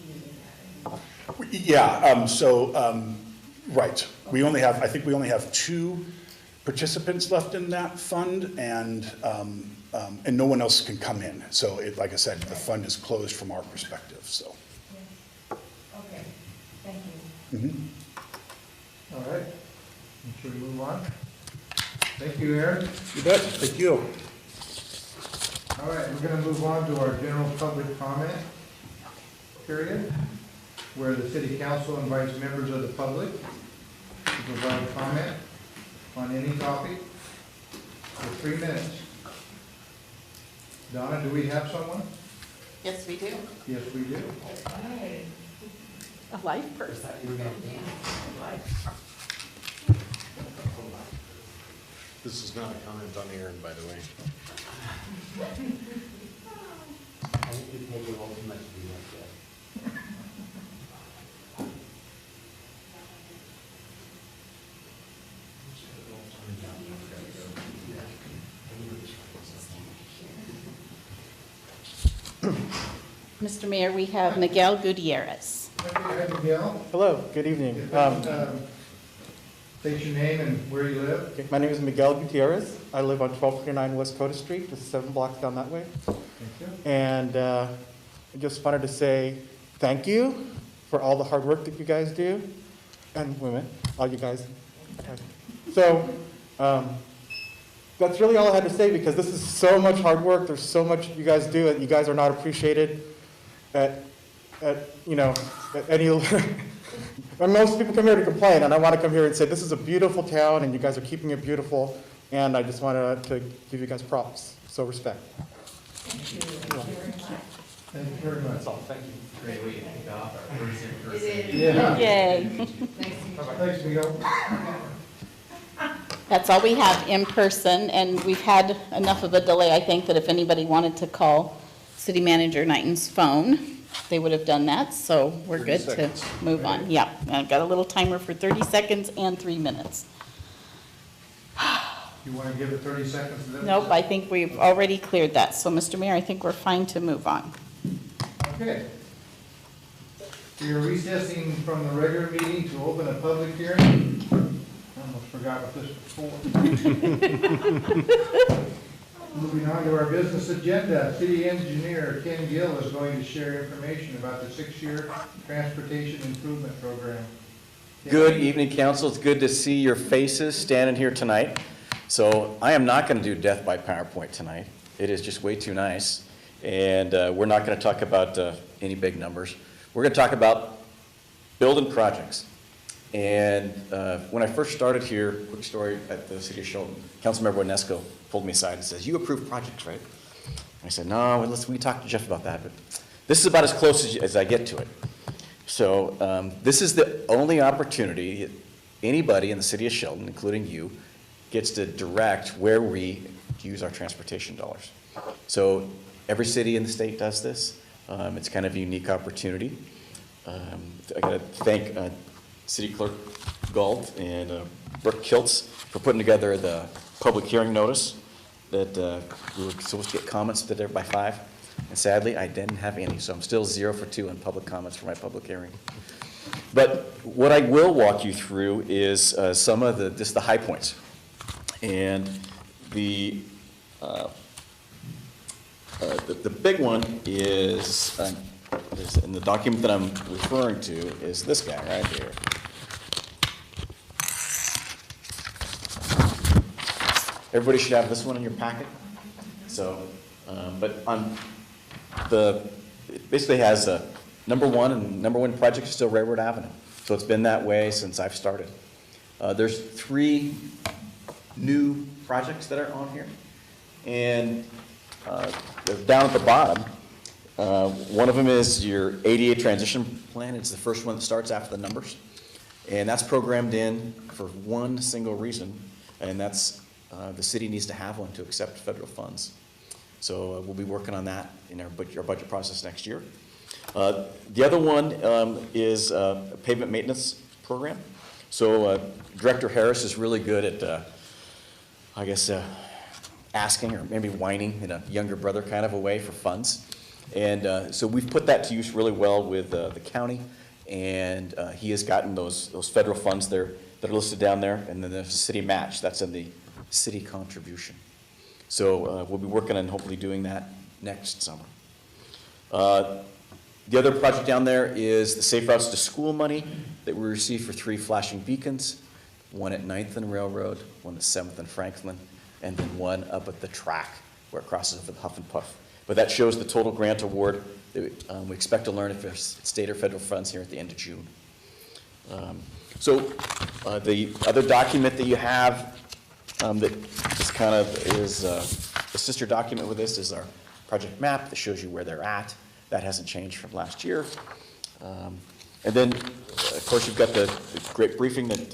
using that anymore. Yeah, right. I think we only have 2 participants left in that fund, and no one else can come in. So like I said, the fund is closed from our perspective, so. Yes. Okay, thank you. All right, should we move on? Thank you, Aaron. You bet, thank you. All right, we're going to move on to our general public comment period, where the city council invites members of the public to provide comment on any topic for 3 minutes. Donna, do we have someone? Yes, we do. Yes, we do. A live person. This is not a comment on Aaron, by the way. I think you take a little too much to be like that. Mr. Mayor, we have Miguel Gutierrez. Hi, Miguel. Hello, good evening. State your name and where you live. My name is Miguel Gutierrez. I live on 1229 West Coda Street, just 7 blocks down that way. Thank you. And I just wanted to say thank you for all the hard work that you guys do, and women, all you guys. So that's really all I had to say, because this is so much hard work. There's so much you guys do, and you guys are not appreciated at any. And most people come here to complain, and I want to come here and say this is a beautiful town, and you guys are keeping it beautiful, and I just wanted to give you guys props. So respect. Thank you very much. Thank you very much. That's all. Thank you. Great way to kick off our first in-person. It is. Yeah. Yay. Thanks, Miguel. That's all we have in person, and we've had enough of a delay, I think, that if anybody wanted to call City Manager Knighton's phone, they would have done that, so we're good to 30 seconds. move on. Yeah, I've got a little timer for 30 seconds and 3 minutes. You want to give it 30 seconds? And then Nope, I think we've already cleared that. So, Mr. Mayor, I think we're fine to move on. Okay. We are recessing from the regular meeting to open a public hearing. I almost forgot what this was for. Moving on to our business agenda, City Engineer Ken Gill is going to share information about the 6-year transportation improvement program. Good evening, council. It's good to see your faces standing here tonight. So I am not going to do death by PowerPoint tonight. It is just way too nice. And we're not going to talk about any big numbers. We're going to talk about building projects. And when I first started here, quick story at the city of Shelton, Councilmember Onesco pulled me aside and says, "You approve projects, right?" I said, "No, we talked to Jeff about that, but this is about as close as I get to it." So this is the only opportunity anybody in the city of Shelton, including you, gets to direct where we use our transportation dollars. So every city in the state does this. It's kind of a unique opportunity. I got to thank City Clerk Galt and Brooke Kiltz for putting together the public hearing notice that we were supposed to get comments to there by 5. And sadly, I didn't have any, so I'm still 0 for 2 on public comments for my public hearing. But what I will walk you through is some of just the high points. And the big one is in the document that I'm referring to is this guy right here. Everybody should have this one in your packet. So, but on it basically has number 1, and number 1 project is still Railroad Avenue. So it's been that way since I've started. There's 3 new projects that are on here. And down at the bottom, One of them is your ADA transition plan. It's the first one that starts after the numbers. And that's programmed in for one single reason, and that's the city needs to have one to accept federal funds. So we'll be working on that in our budget process next year. The other one is a pavement maintenance program. So Director Harris is really good at, I guess, asking or maybe whining in a younger brother kind of a way for funds. And so we've put that to use really well with the county, and he has gotten those federal funds there that are listed down there, and then there's a city match. That's in the city contribution. So we'll be working on hopefully doing that next summer. The other project down there is the Safe Routes to School money that we received for 3 flashing beacons, one at 9th and Railroad, one at 7th and Franklin, and then one up at the track where it crosses over the Huff and Puff. But that shows the total grant award. We expect to learn if there's state or federal funds here at the end of June. So the other document that you have that is kind of is a sister document with this is our project map that shows you where they're at. That hasn't changed from last year. And then, of course, you've got the great briefing that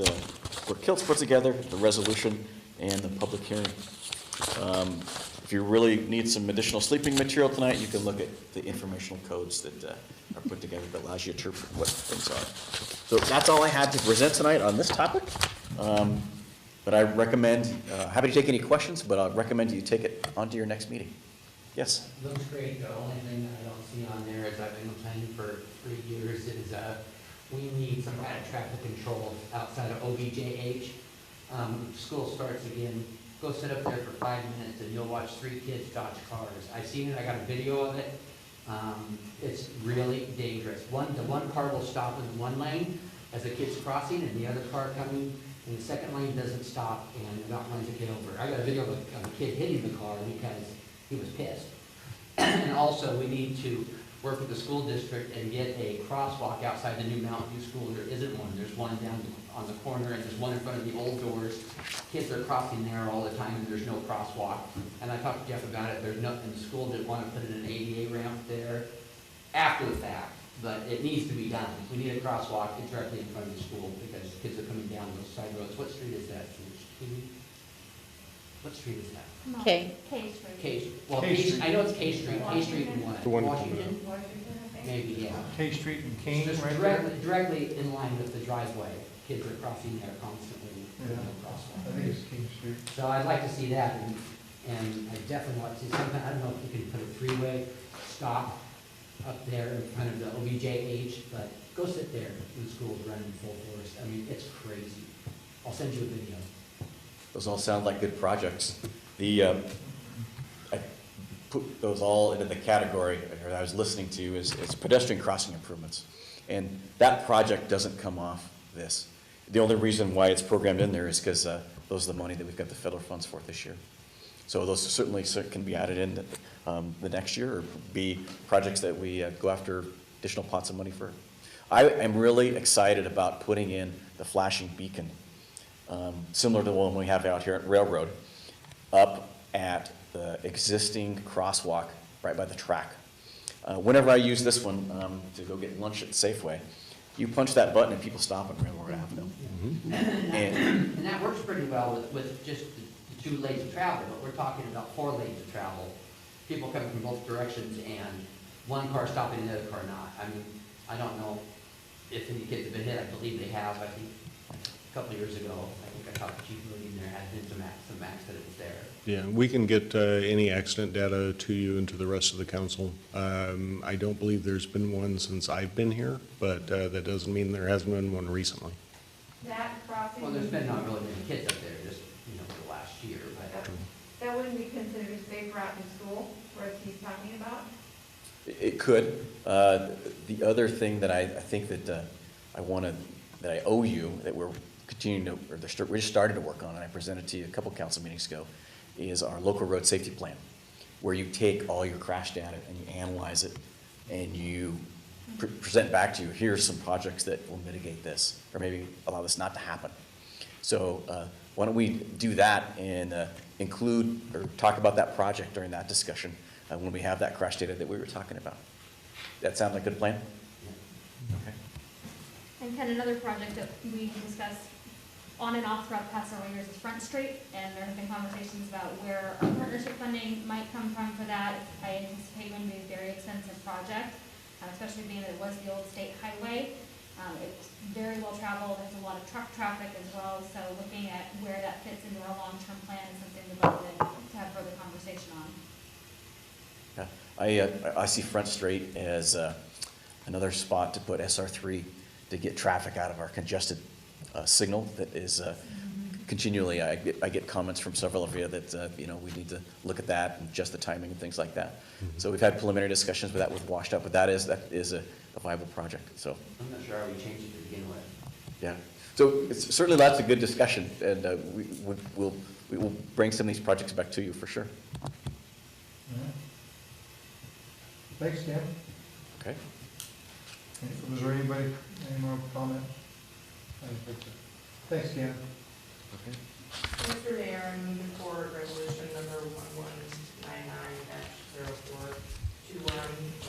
Brooke Kiltz put together, the resolution, and the public hearing. If you really need some additional sleeping material tonight, you can look at the informational codes that are put together that allows you to interpret what things are. So that's all I had to present tonight on this topic. But I recommend, happy to take any questions, but I recommend you take it onto your next meeting. Yes? Looks great. The only thing I don't see on there is I've been complaining for 3 years is we need some kind of traffic control outside of OBJH. School starts again. Go sit up there for 5 minutes and you'll watch 3 kids dodge cars. I've seen it. I got a video of it. It's really dangerous. The one car will stop in one lane as the kid's crossing, and the other car coming in the second lane doesn't stop and not runs a kid over. I got a video of a kid hitting the car because he was pissed. And also, we need to work with the school district and get a crosswalk outside the new Mountain View School. There isn't one. There's one down on the corner, and there's one in front of the old doors. Kids are crossing there all the time, and there's no crosswalk. And I talked to Jeff about it. There's nothing. The school didn't want to put in an ADA ramp there after the fact, but it needs to be done. We need a crosswalk directly in front of the school because kids are coming down those side roads. What street is that? What street is that? K. K Street. I know it's K Street. K Street and what? The one- Washington? Washington, Maybe, yeah. K Street and Kane, Just right there? directly in line with the driveway. Kids are crossing there constantly. There's no crosswalk. I think it's King Street. So I'd like to see that, and I definitely want to see something, I don't know if you can put a 3-way stop up there in front of the OBJH, but go sit there when school's running full force. I mean, it's crazy. I'll send you a video. Those all sound like good projects. I put those all into the category that I was listening to is pedestrian crossing improvements. And that project doesn't come off this. The only reason why it's programmed in there is because those are the money that we've got the federal funds for this year. So those certainly can be added in the next year or be projects that we go after additional pots of money for. I am really excited about putting in the flashing beacon, similar to the one we have out here at Railroad, up at the existing crosswalk right by the track. Whenever I use this one to go get lunch at Safeway, you punch that button and people stop on Railroad Avenue. And that works pretty well with just the 2 lanes of travel, but we're talking about 4 lanes of travel. People coming from both directions and one car stopping and the other car not. I mean, I don't know if any kids have been hit. I believe they have. I think a couple of years ago, I think I talked to Chief Moody and there had been some accidents there. Yeah, we can get any accident data to you and to the rest of the council. I don't believe there's been one since I've been here, but that doesn't mean there hasn't been one recently. that crossing. Well, there's been not really many kids up there, just, for the last year, but. That wouldn't be considered a safe route to school, where he's talking about? It could. The other thing that I think that that I owe you, that we're continuing to, or we're just starting to work on, and I presented to you a couple council meetings ago, is our local road safety plan, where you take all your crash data and you analyze it, and you present back to you, here's some projects that will mitigate this, or maybe allow this not to happen. So why don't we do that and include or talk about that project during that discussion when we have that crash data that we were talking about. That sound like a good plan? Okay. And kind of another project that we discussed on and off throughout the past several years is Front Street, and there have been conversations about where our partnership funding might come from for that. I anticipate going to be a very expensive project, especially being that it was the old state highway. It's very well traveled, there's a lot of truck traffic as well, so looking at where that fits into our long-term plan is something we'd like to have further conversation on. Yeah, I see Front Street as another spot to put SR3 to get traffic out of our congested signal that is continually, I get comments from several of you that, we need to look at that and adjust the timing and things like that. So we've had preliminary discussions, but that was washed up, but that is a viable project, so. I'm not sure how we changed it to begin with. Yeah, so it's certainly lots of good discussion, and we will bring some of these projects back to you for sure. Thanks, Ken. Okay. Was there any more comments? I don't think so. Thanks, Ken. Okay. Mr. Mayor, I move forward resolution number 1199-0421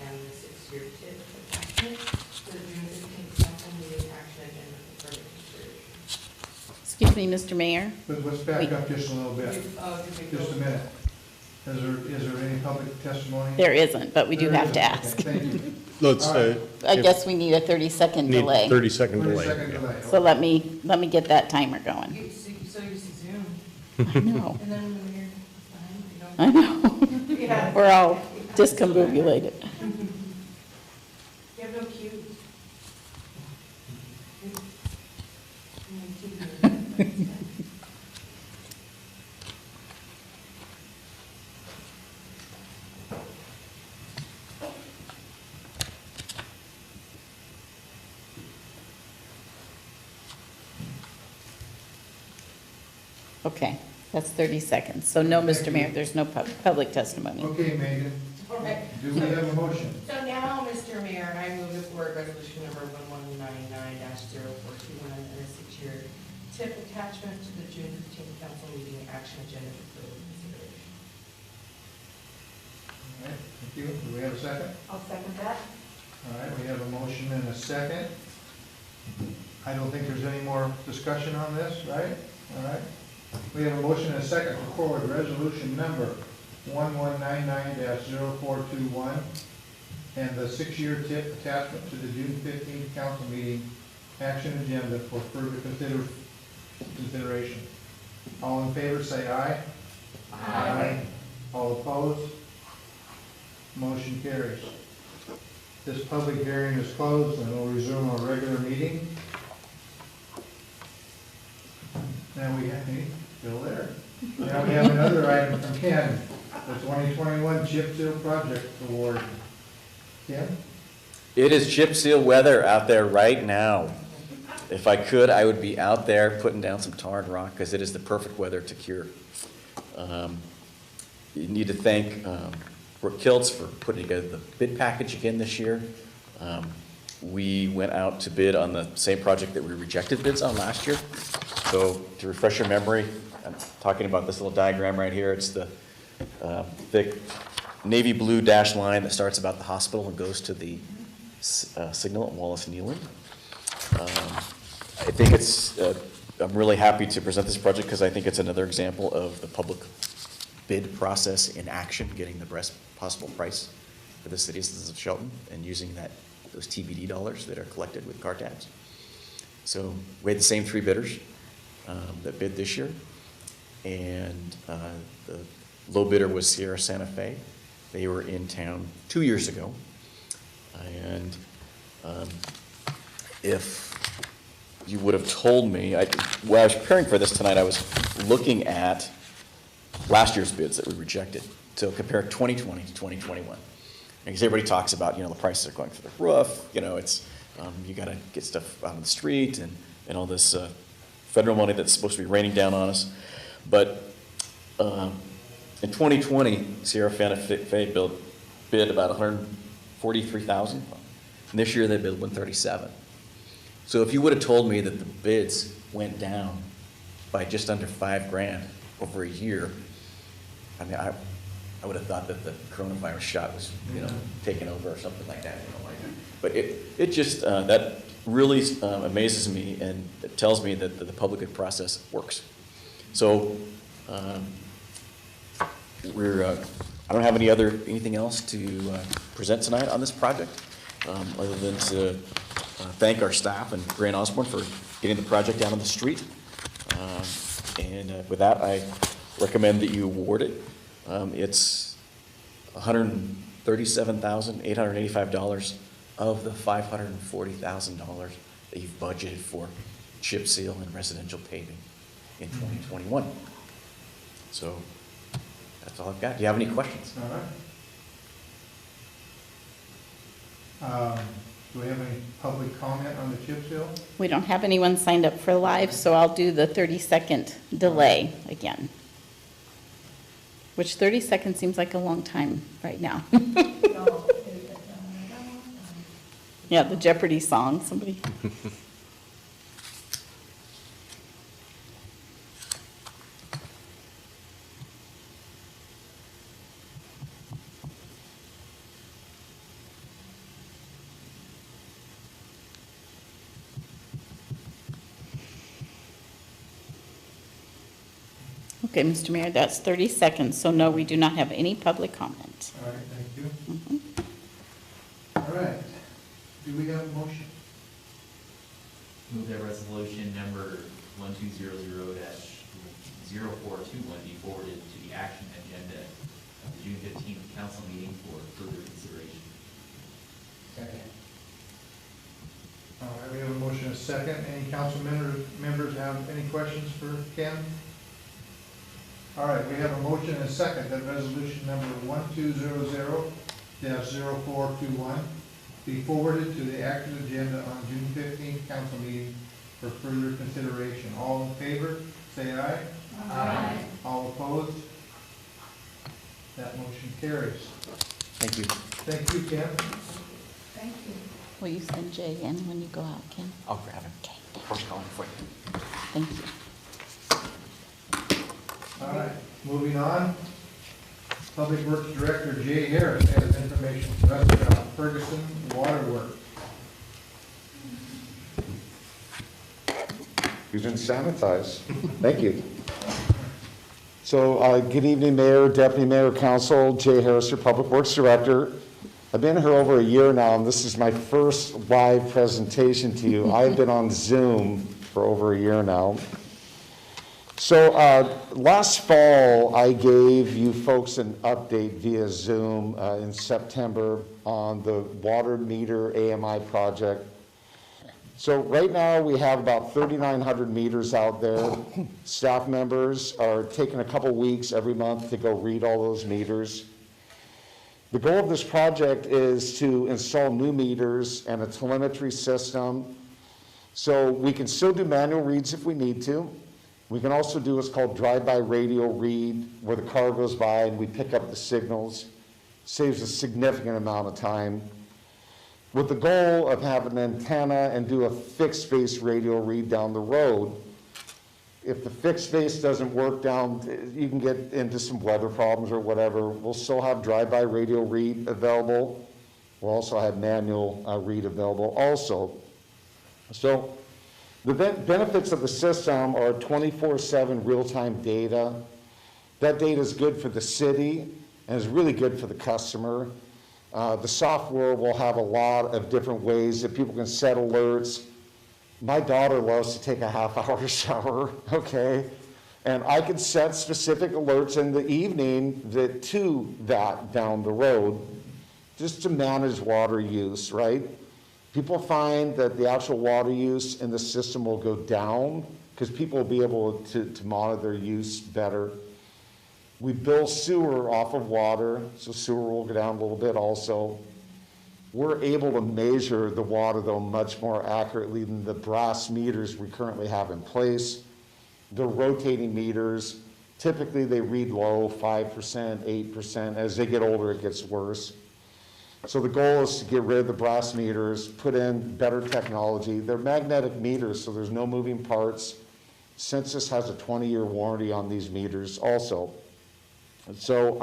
and the 6-year TIP attachment to the June 15th council meeting action agenda for further consideration. Excuse me, Mr. Mayor. But let's back up just a little bit, Did we just a go- minute. Is there any public testimony? There isn't, but we do There have to isn't. ask. Okay, thank you. Let's, All right. I guess we need a 30-second need delay. 30-second delay. 30-second yeah. delay. So let me get that timer going. You so you see Zoom, I know, and then when you're behind, you don't. I know. Yeah. We're all discombobulated. You have no cues. Okay, that's 30 seconds. So no, Mr. Mayor, there's no public testimony. Okay, Megan, All right. do we have a motion? So now, Mr. Mayor, I move forward resolution number 1199-0421 and a 6-year TIP attachment to the June 15th council meeting action agenda for further consideration. All right, thank you. Do we have a second? I'll second that. All right, we have a motion and a second. I don't think there's any more discussion on this, right? All right. We have a motion and a second to forward resolution number 1199-0421 and the 6-year TIP attachment to the June 15th council meeting action agenda for further consideration. All in favor, say aye. Aye. All opposed? Motion carries. This public hearing is closed and we'll resume our regular meeting. Now we have, still there. Now we have another item from Ken, the 2021 chip seal project award. Ken? It is chip seal weather out there right now. If I could, I would be out there putting down some tar and rock because it is the perfect weather to cure. You need to thank Brooke Kiltz for putting together the bid package again this year. We went out to bid on the same project that we rejected bids on last year. So to refresh your memory, I'm talking about this little diagram right here. It's the thick navy blue dashed line that starts about the hospital and goes to the signal at Wallace Neyland. I think I'm really happy to present this project because I think it's another example of the public bid process in action, getting the best possible price for the citizens of Shelton and using those TBD dollars that are collected with car tabs. So we had the same 3 bidders that bid this year, and the low bidder was Sierra Santa Fe. They were in town 2 years ago, and if you would have told me, while I was preparing for this tonight, I was looking at last year's bids that we rejected to compare 2020 to 2021. Because everybody talks about, the prices are going through the roof, it's, you gotta get stuff out on the street and all this federal money that's supposed to be raining down on us. But in 2020, Sierra Santa Fe bid about $143,000. And this year they bid $137,000. So if you would have told me that the bids went down by just under $5,000 over a year, I would have thought that the coronavirus shot was, taken over or something like that, But it just, that really amazes me, and it tells me that the public process works. So, I don't have anything else to present tonight on this project, other than to thank our staff and Grant Osborne for getting the project down on the street. And with that, I recommend that you award it. It's $137,885 of the $540,000 that you've budgeted for chip seal and residential paving in 2021. So that's all I've got. Do you have any questions? All right. Do we have any public comment on the chip seal? We don't have anyone signed up for live, so I'll do the 30-second delay again. Which 30 seconds seems like a long time right now. Yeah, the Jeopardy song, somebody. Okay, Mr. Mayor, that's 30 seconds, so no, we do not have any public comment. All right, thank you. Mhm. All right. Do we have a motion? Move that resolution number 1200-0421 be forwarded to the action agenda of the June 15th council meeting for further consideration. Second. All right, we have a motion and a second. Any council members have any questions for Ken? All right, we have a motion and a second that resolution number 1200-0421 be forwarded to the action agenda on June 15th council meeting for further consideration. All in favor, say aye. Aye. All opposed? That motion carries. Thank you. Thank you, Ken. Thank you. Will you send Jay in when you go out, Ken? I'll grab him. Okay, First calling for you. thank you. All right, moving on. Public Works Director Jay Harris has information for us about Ferguson Waterworks. You didn't sanitize. Thank you. So, good evening, Mayor, Deputy Mayor, Council. Jay Harris, your Public Works Director. I've been here over a year now, and this is my first live presentation to you. I've been on Zoom for over a year now. So, last fall, I gave you folks an update via Zoom in September on the water meter AMI project. So right now, we have about 3,900 meters out there. Staff members are taking a couple weeks every month to go read all those meters. The goal of this project is to install new meters and a telemetry system, so we can still do manual reads if we need to. We can also do what's called drive-by radio read, where the car goes by and we pick up the signals. Saves a significant amount of time, with the goal of having an antenna and do a fixed base radio read down the road. If the fixed base doesn't work down, you can get into some weather problems or whatever. We'll still have drive-by radio read available. We'll also have manual read available also. So the benefits of the system are 24/7 real-time data. That data is good for the city and is really good for the customer. The software will have a lot of different ways that people can set alerts. My daughter loves to take a half-hour shower, okay? And I can set specific alerts in the evening to that down the road, just to manage water use, right? People find that the actual water use in the system will go down because people will be able to monitor their use better. We bill sewer off of water, so sewer will go down a little bit also. We're able to measure the water, though, much more accurately than the brass meters we currently have in place. The rotating meters, typically they read low, 5%, 8%. As they get older, it gets worse. So the goal is to get rid of the brass meters, put in better technology. They're magnetic meters, so there's no moving parts. Census has a 20-year warranty on these meters also. So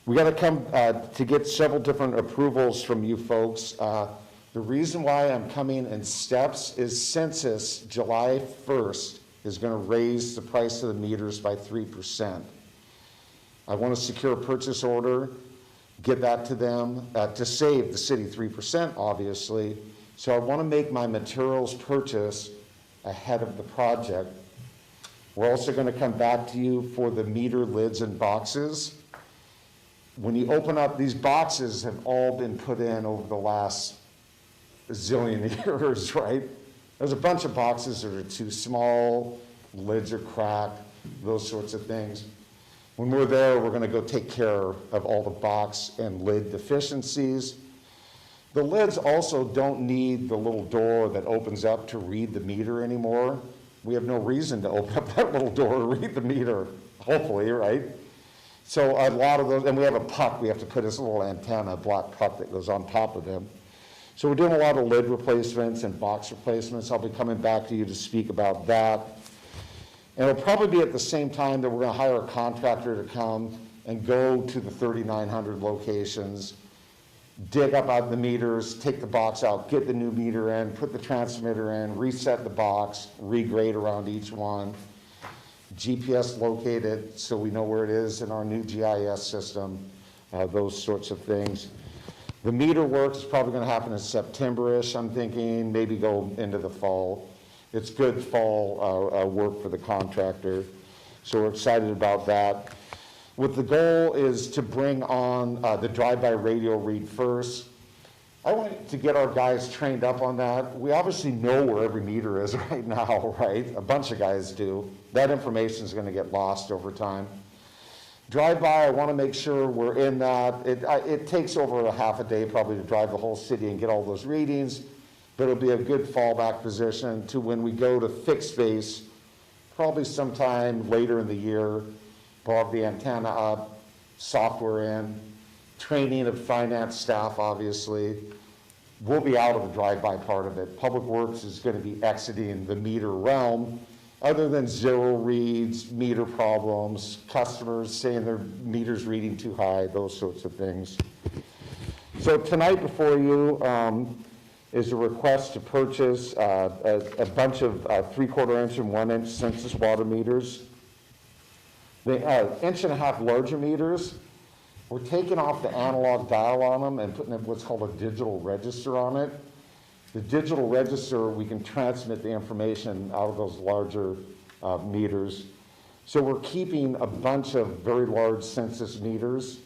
We got to come to get several different approvals from you folks. The reason why I'm coming in steps is census July 1st is going to raise the price of the meters by 3%. I want to secure a purchase order, get that to them to save the city 3%, obviously. So I want to make my materials purchase ahead of the project. We're also going to come back to you for the meter lids and boxes. When you open up, these boxes have all been put in over the last zillion years, right? There's a bunch of boxes that are too small, lids are cracked, those sorts of things. When we're there, we're going to go take care of all the box and lid deficiencies. The lids also don't need the little door that opens up to read the meter anymore. We have no reason to open up that little door to read the meter, hopefully, right? So a lot of those, and we have a puck, we have to put this little antenna, black puck that goes on top of them. So we're doing a lot of lid replacements and box replacements. I'll be coming back to you to speak about that. And it'll probably be at the same time that we're going to hire a contractor to come and go to the 3,900 locations, dig up out the meters, take the box out, get the new meter in, put the transmitter in, reset the box, regrade around each one, GPS locate it so we know where it is in our new GIS system, those sorts of things. The meter work is probably going to happen in September-ish, I'm thinking, maybe go into the fall. It's good fall work for the contractor, so we're excited about that. What the goal is to bring on the drive-by radio read first. I want to get our guys trained up on that. We obviously know where every meter is right now, right? A bunch of guys do. That information is going to get lost over time. Drive-by, I want to make sure we're in that. It takes over a half a day probably to drive the whole city and get all those readings, but it'll be a good fallback position to when we go to fixed base, probably sometime later in the year. We'll have the antenna up, software in, training of finance staff, obviously. We'll be out of the drive-by part of it. Public Works is going to be exiting the meter realm, other than zero reads, meter problems, customers saying their meter's reading too high, those sorts of things. So tonight before you is a request to purchase a bunch of 3/4 inch and 1 inch census water meters. The 1.5 inch larger meters, we're taking off the analog dial on them and putting what's called a digital register on it. The digital register, we can transmit the information out of those larger meters. So we're keeping a bunch of very large census meters.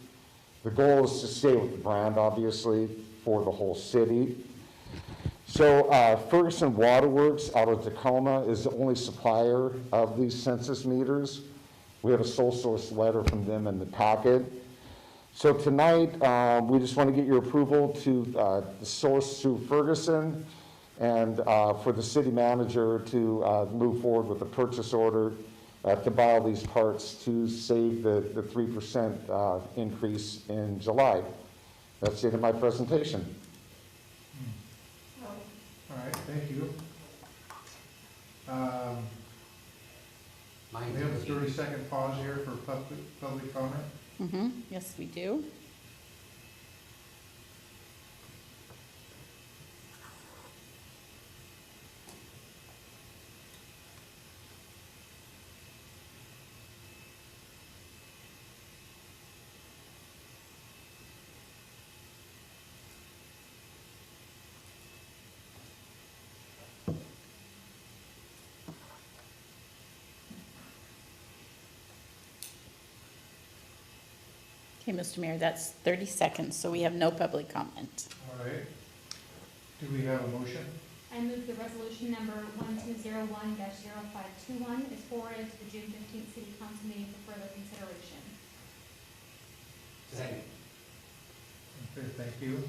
The goal is to stay with the brand, obviously, for the whole city. So Ferguson Waterworks out of Tacoma is the only supplier of these census meters. We have a sole source letter from them in the packet. So tonight, we just want to get your approval to source through Ferguson and for the city manager to move forward with the purchase order to buy all these parts to save the 3% increase in July. That's the end of my presentation. All right, thank you. We have a 30-second pause here for public comment. Yes, we do. Okay, Mr. Mayor, that's 30 seconds, so we have no public comment. All right. Do we have a motion? I move the resolution number 1201-0521 is forwarded to the June 15th City Council meeting for further consideration. Second. Okay, thank you.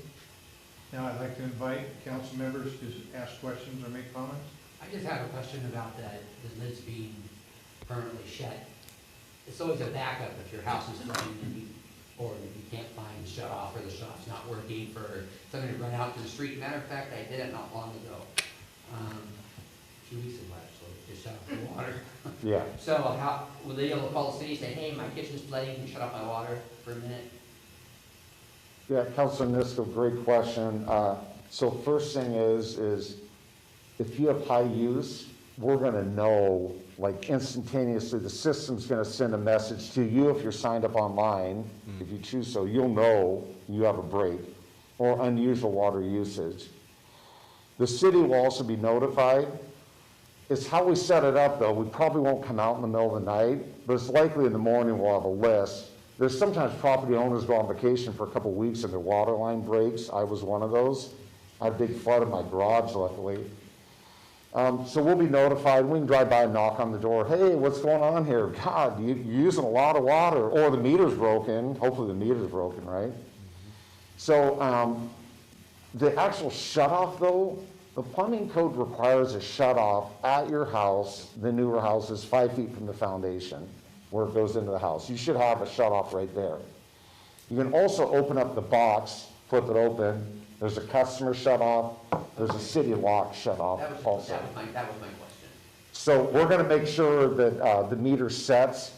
Now I'd like to invite council members to ask questions or make comments. I just have a question about the lids being permanently shut. It's always a backup if your house is flooding and or if you can't find the shut off or the shut off's not working for somebody to run out to the street. Matter of fact, I did it not long ago. 2 weeks ago actually, to shut off the water. Yeah. So how, will they be able to call the city and say, hey, my kitchen's flooding, can you shut off my water for a minute? Yeah, Councilor Nisco, great question. So first thing is if you have high use, we're gonna know, like instantaneously, the system's gonna send a message to you if you're signed up online, if you choose so, you'll know you have a break or unusual water usage. The city will also be notified. It's how we set it up, though. We probably won't come out in the middle of the night, but it's likely in the morning we'll have a list. There's sometimes property owners go on vacation for a couple of weeks and their water line breaks. I was one of those. I had a big flood in my garage, luckily. So we'll be notified. We can drive by and knock on the door. Hey, what's going on here? God, you're using a lot of water. Or the meter's broken. Hopefully the meter's broken, right? So the actual shutoff, though, the plumbing code requires a shutoff at your house, the newer houses, 5 feet from the foundation where it goes into the house. You should have a shutoff right there. You can also open up the box, flip it open. There's a customer shutoff. There's a city lock shutoff also. That was my question. So we're going to make sure that the meter sets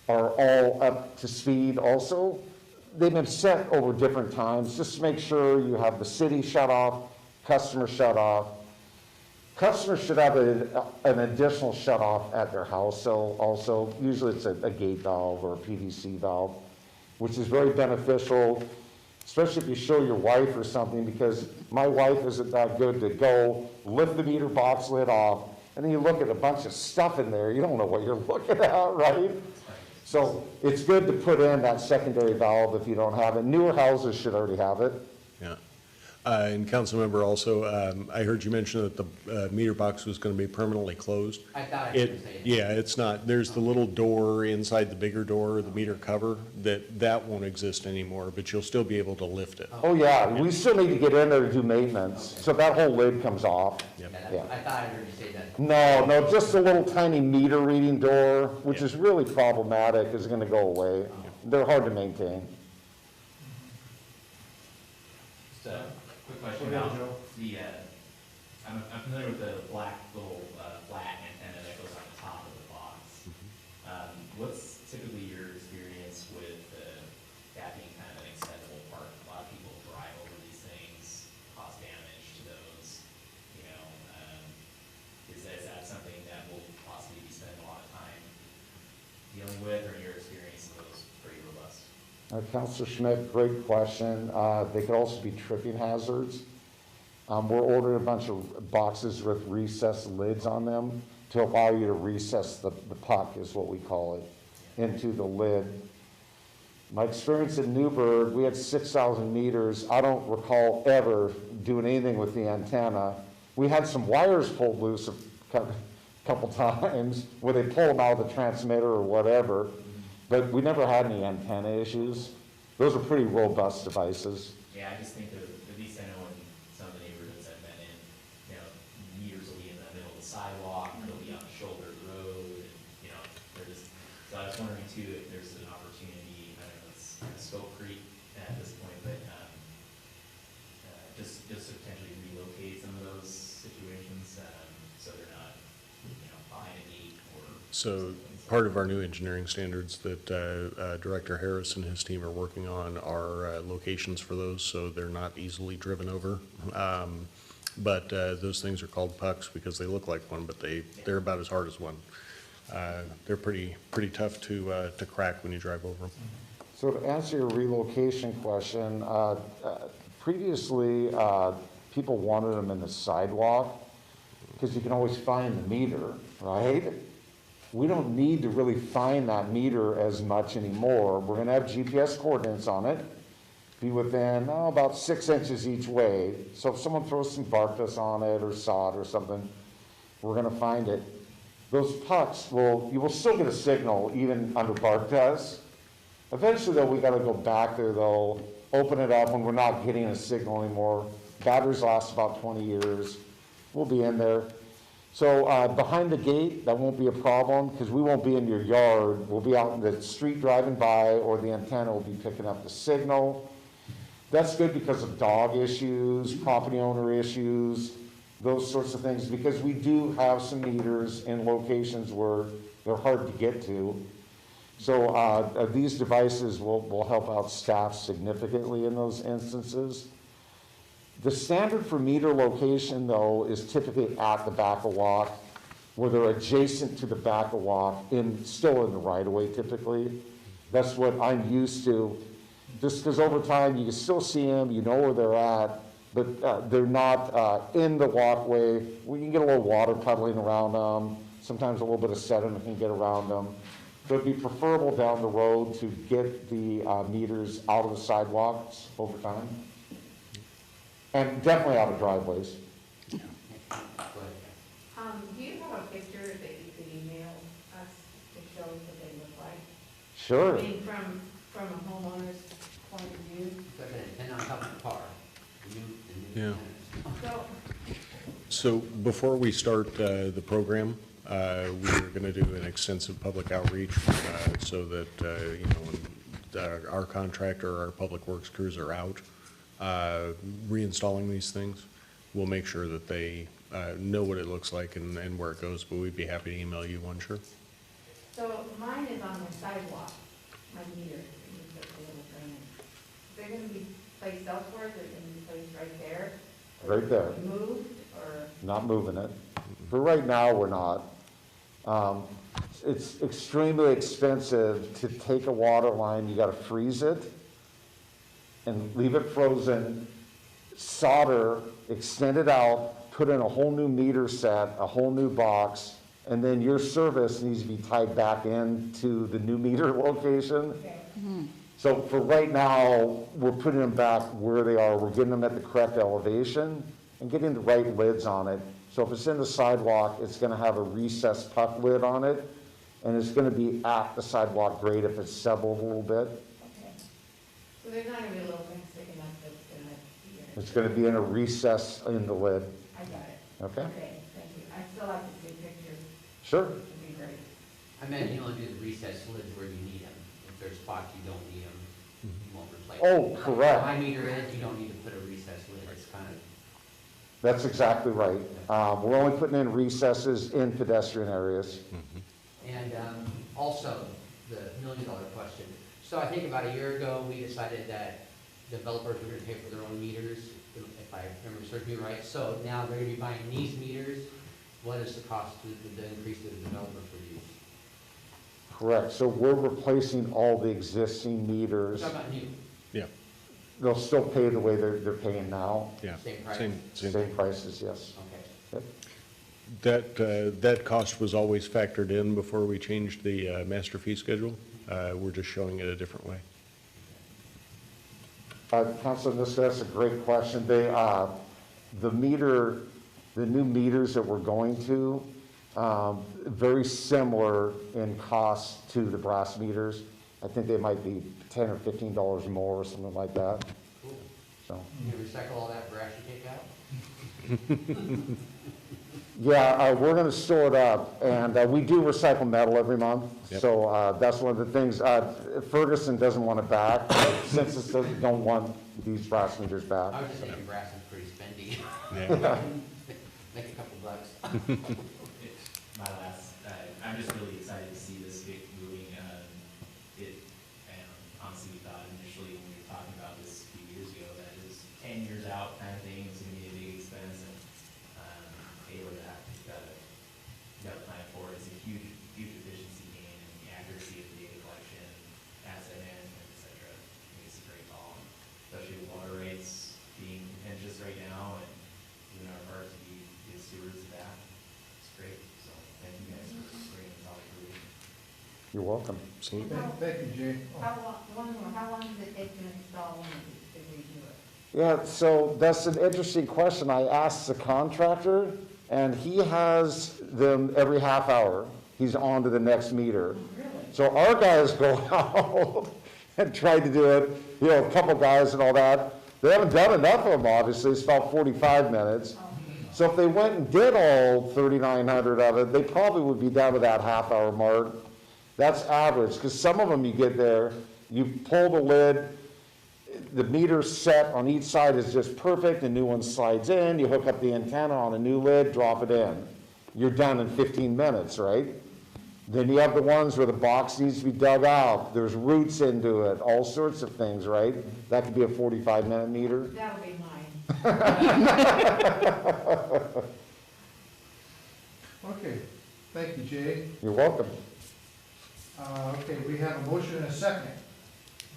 are all up to speed also. They've been set over different times. Just to make sure you have the city shutoff, customer shutoff. Customers should have an additional shutoff at their house. So also, usually it's a gate valve or a PVC valve, which is very beneficial, especially if you show your wife or something, because my wife isn't that good to go lift the meter box lid off, and then you look at a bunch of stuff in there, you don't know what you're looking at, right? So it's good to put in that secondary valve if you don't have it. Newer houses should already have it. Yeah. And council member also, I heard you mention that the meter box was going to be permanently closed. I thought I heard you say that. Yeah, it's not. There's the little door inside the bigger door, the meter cover, that won't exist anymore, but you'll still be able to lift it. Oh yeah, we still need to get in there to do maintenance, so that whole lid comes off. Yep. Yeah. I thought I heard you say that. No, just a little tiny meter reading door, which is really problematic, is gonna go away. They're hard to maintain. Just a quick question about the, I'm familiar with the black little flat antenna that goes on the top of the box. What's typically your experience with that being kind of an acceptable part? A lot of people drive over these things, cause damage to those, you know. Is that something that will possibly be spending a lot of time dealing with, or in your experience, are those pretty robust? Councilor Schmidt, great question. They could also be tripping hazards. We're ordering a bunch of boxes with recessed lids on them to allow you to recess the puck, is what we call it, into the lid. My experience in Newburgh, we had 6,000 meters. I don't recall ever doing anything with the antenna. We had some wires pulled loose a couple times where they pull them out of the transmitter or whatever, but we never had any antenna issues. Those are pretty robust devices. Yeah, I just think that, at least I know in some of the neighborhoods I've been in, you know, meters will be in the middle of the sidewalk, they'll be on a shoulder road, and, you know, they're just, so I was wondering too, if there's an opportunity, I don't know, it's kind of scope creep at this point, but, just to potentially relocate some of those situations, so they're not, you know, behind a gate or. So part of our new engineering standards that Director Harris and his team are working on are locations for those, so they're not easily driven over. But those things are called pucks because they look like one, but they're about as hard as one. They're pretty tough to crack when you drive over them. So to answer your relocation question, previously people wanted them in the sidewalk because you can always find the meter, right? We don't need to really find that meter as much anymore. We're gonna have GPS coordinates on it, be within about 6 inches each way. So if someone throws some bark dust on it or sod or something, we're gonna find it. Those pucks you will still get a signal even under bark dust. Eventually though, we gotta go back there though, open it up when we're not getting a signal anymore. Batteries last about 20 years. We'll be in there. So behind the gate, that won't be a problem because we won't be in your yard. We'll be out in the street driving by, or the antenna will be picking up the signal. That's good because of dog issues, property owner issues, those sorts of things, because we do have some meters in locations where they're hard to get to. So these devices will help out staff significantly in those instances. The standard for meter location, though, is typically at the back of walk, where they're adjacent to the back of walk, still in the right-of-way typically. That's what I'm used to. Just because over time, you can still see them, you know where they're at, but they're not in the walkway. We can get a little water puddling around them. Sometimes a little bit of sediment can get around them. So it'd be preferable down the road to get the meters out of the sidewalks over time. And definitely out of driveways. Go ahead. Do you have a picture that you could email us to show us what they look like? Sure. I mean, from a homeowner's point of view. Go ahead, and on top of the par. Yeah. So, So before we start the program, we're going to do an extensive public outreach so that, when our contractor, our public works crews are out reinstalling these things, we'll make sure that they know what it looks like and where it goes, but we'd be happy to email you one, sure. so mine is on the sidewalk, my meter, it's a little thing. They're gonna be placed elsewhere, they're gonna be placed right there? Or Right there. Moved, or? Not moving it. For right now, we're not. It's extremely expensive to take a water line, you gotta freeze it and leave it frozen, solder, extend it out, put in a whole new meter set, a whole new box, and then your service needs to be tied back into the new meter location. Okay. So for right now, we're putting them back where they are. We're getting them at the correct elevation and getting the right lids on it. So if it's in the sidewalk, it's going to have a recessed puck lid on it, and it's going to be at the sidewalk grade if it's settled a little bit. Okay. So there's not gonna be a little thing sticking up that's gonna be there? It's going to be in a recess in the lid. I got it. Okay? Okay, thank you. I'd still like to see pictures. Sure. It'd be great. I imagine you only do the recessed lids where you need them. If there's spots you don't need them, you won't replace them. Oh, correct. High meter is, you don't need to put a recessed lid, it's kind of, That's exactly right. We're only putting in recesses in pedestrian areas. and also, the million-dollar question. So I think about a year ago, we decided that developers were gonna pay for their own meters, if I remember certainly right. So now they're gonna be buying these meters. What is the cost to the increase to the developer for these? Correct. So we're replacing all the existing meters. Talking about new, Yeah, They'll still pay the way they're paying now. yeah. Same price? Same prices, yes. okay. Yep. That cost was always factored in before we changed the master fee schedule. We're just showing it a different way. Councilor Niska, that's a great question. The new meters that we're going to, very similar in cost to the brass meters. I think they might be $10 or $15 more or something like that. Cool. So, You recycle all that brass you take out? yeah, we're going to store it up, and we do recycle metal every month. Yep. So that's one of the things. Ferguson doesn't want it back. Census don't want these brass meters back. I was just thinking brass is pretty spendy. Yeah. Make a couple bucks. My last, I'm just really excited to see this get moving. And honestly, we thought initially when we were talking about this a few years ago, that it was 10 years out kind of thing, it's gonna be a big expense, and, hey, look at that, got a plan for it. It's a huge efficiency gain and the accuracy of the data collection, asset management, et cetera. I think it's a great call, especially with water rates being contentious right now, and doing our part to be good stewards of that. It's great, so thank you guys for bringing this all through. You're welcome. Absolutely. Thank you, Jay. How long does it take to install one of these, to redo it? Yeah, so that's an interesting question. I asked the contractor, and he has them every half hour. He's on to the next meter. Really? So our guys go out and try to do it, a couple guys and all that. They haven't done enough of them, obviously. It's about 45 minutes. So if they went and did all 3,900 of it, they probably would be down to that half-hour mark. That's average, because some of them you get there, you pull the lid, the meter set on each side is just perfect, the new one slides in, you hook up the antenna on a new lid, drop it in. You're done in 15 minutes, right? Then you have the ones where the box needs to be dug out, there's roots into it, all sorts of things, right? That could be a 45-minute meter. That'll be mine. Okay, thank you, Jay. You're welcome. Okay, we have a motion and a second.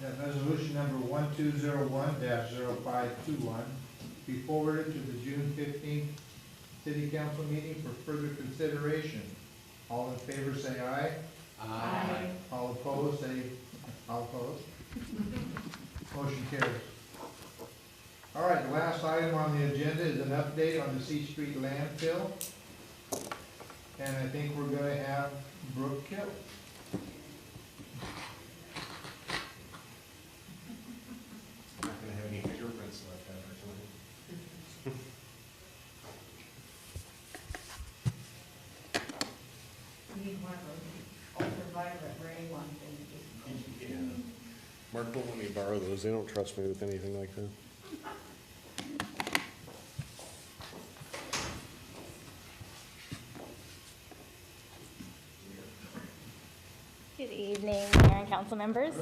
That resolution number 1201-0521 be forwarded to the June 15th City Council meeting for further consideration. All in favor, say aye. Aye. All opposed, say, all opposed. Motion carries. All right, the last item on the agenda is an update on the C Street Landfill. And I think we're gonna have Brooke Kill. I'm not gonna have any fingerprints left after tonight. You need one of those ultraviolet ray ones and just. Yeah. Mark won't let me borrow those. They don't trust me with anything like that. Good evening, Mayor and council members.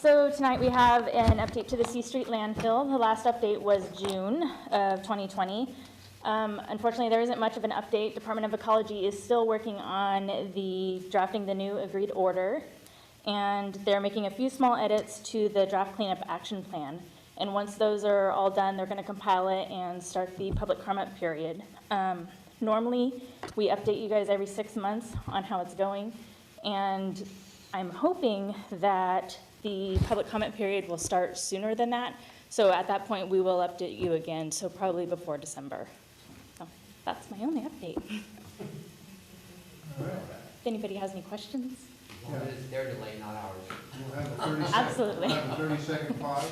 So tonight we have an update to the C Street Landfill. The last update was June of 2020. Unfortunately, there isn't much of an update. Department of Ecology is still working on drafting the new agreed order, and they're making a few small edits to the draft cleanup action plan. And once those are all done, they're going to compile it and start the public comment period. Normally, we update you guys every 6 months on how it's going, and I'm hoping that the public comment period will start sooner than that. So at that point, we will update you again, so probably before December. So that's my only update. All right. If anybody has any questions? Well, it's their delay, not ours. We'll have a 30-second. Absolutely. We'll have a 30-second pause.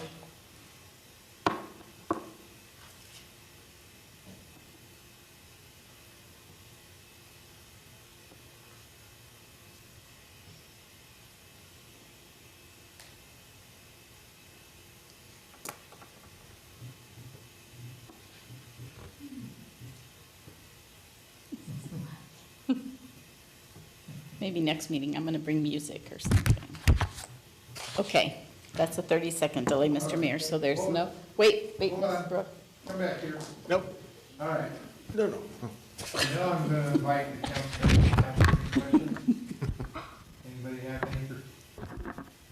Maybe next meeting, I'm going to bring music or something. Okay, that's a 30-second delay, Mr. Mayor, so there's no, wait, Hold on. Brooke. Come back here. Nope. All right. No. Now I'm going to invite the council to ask any questions. Anybody have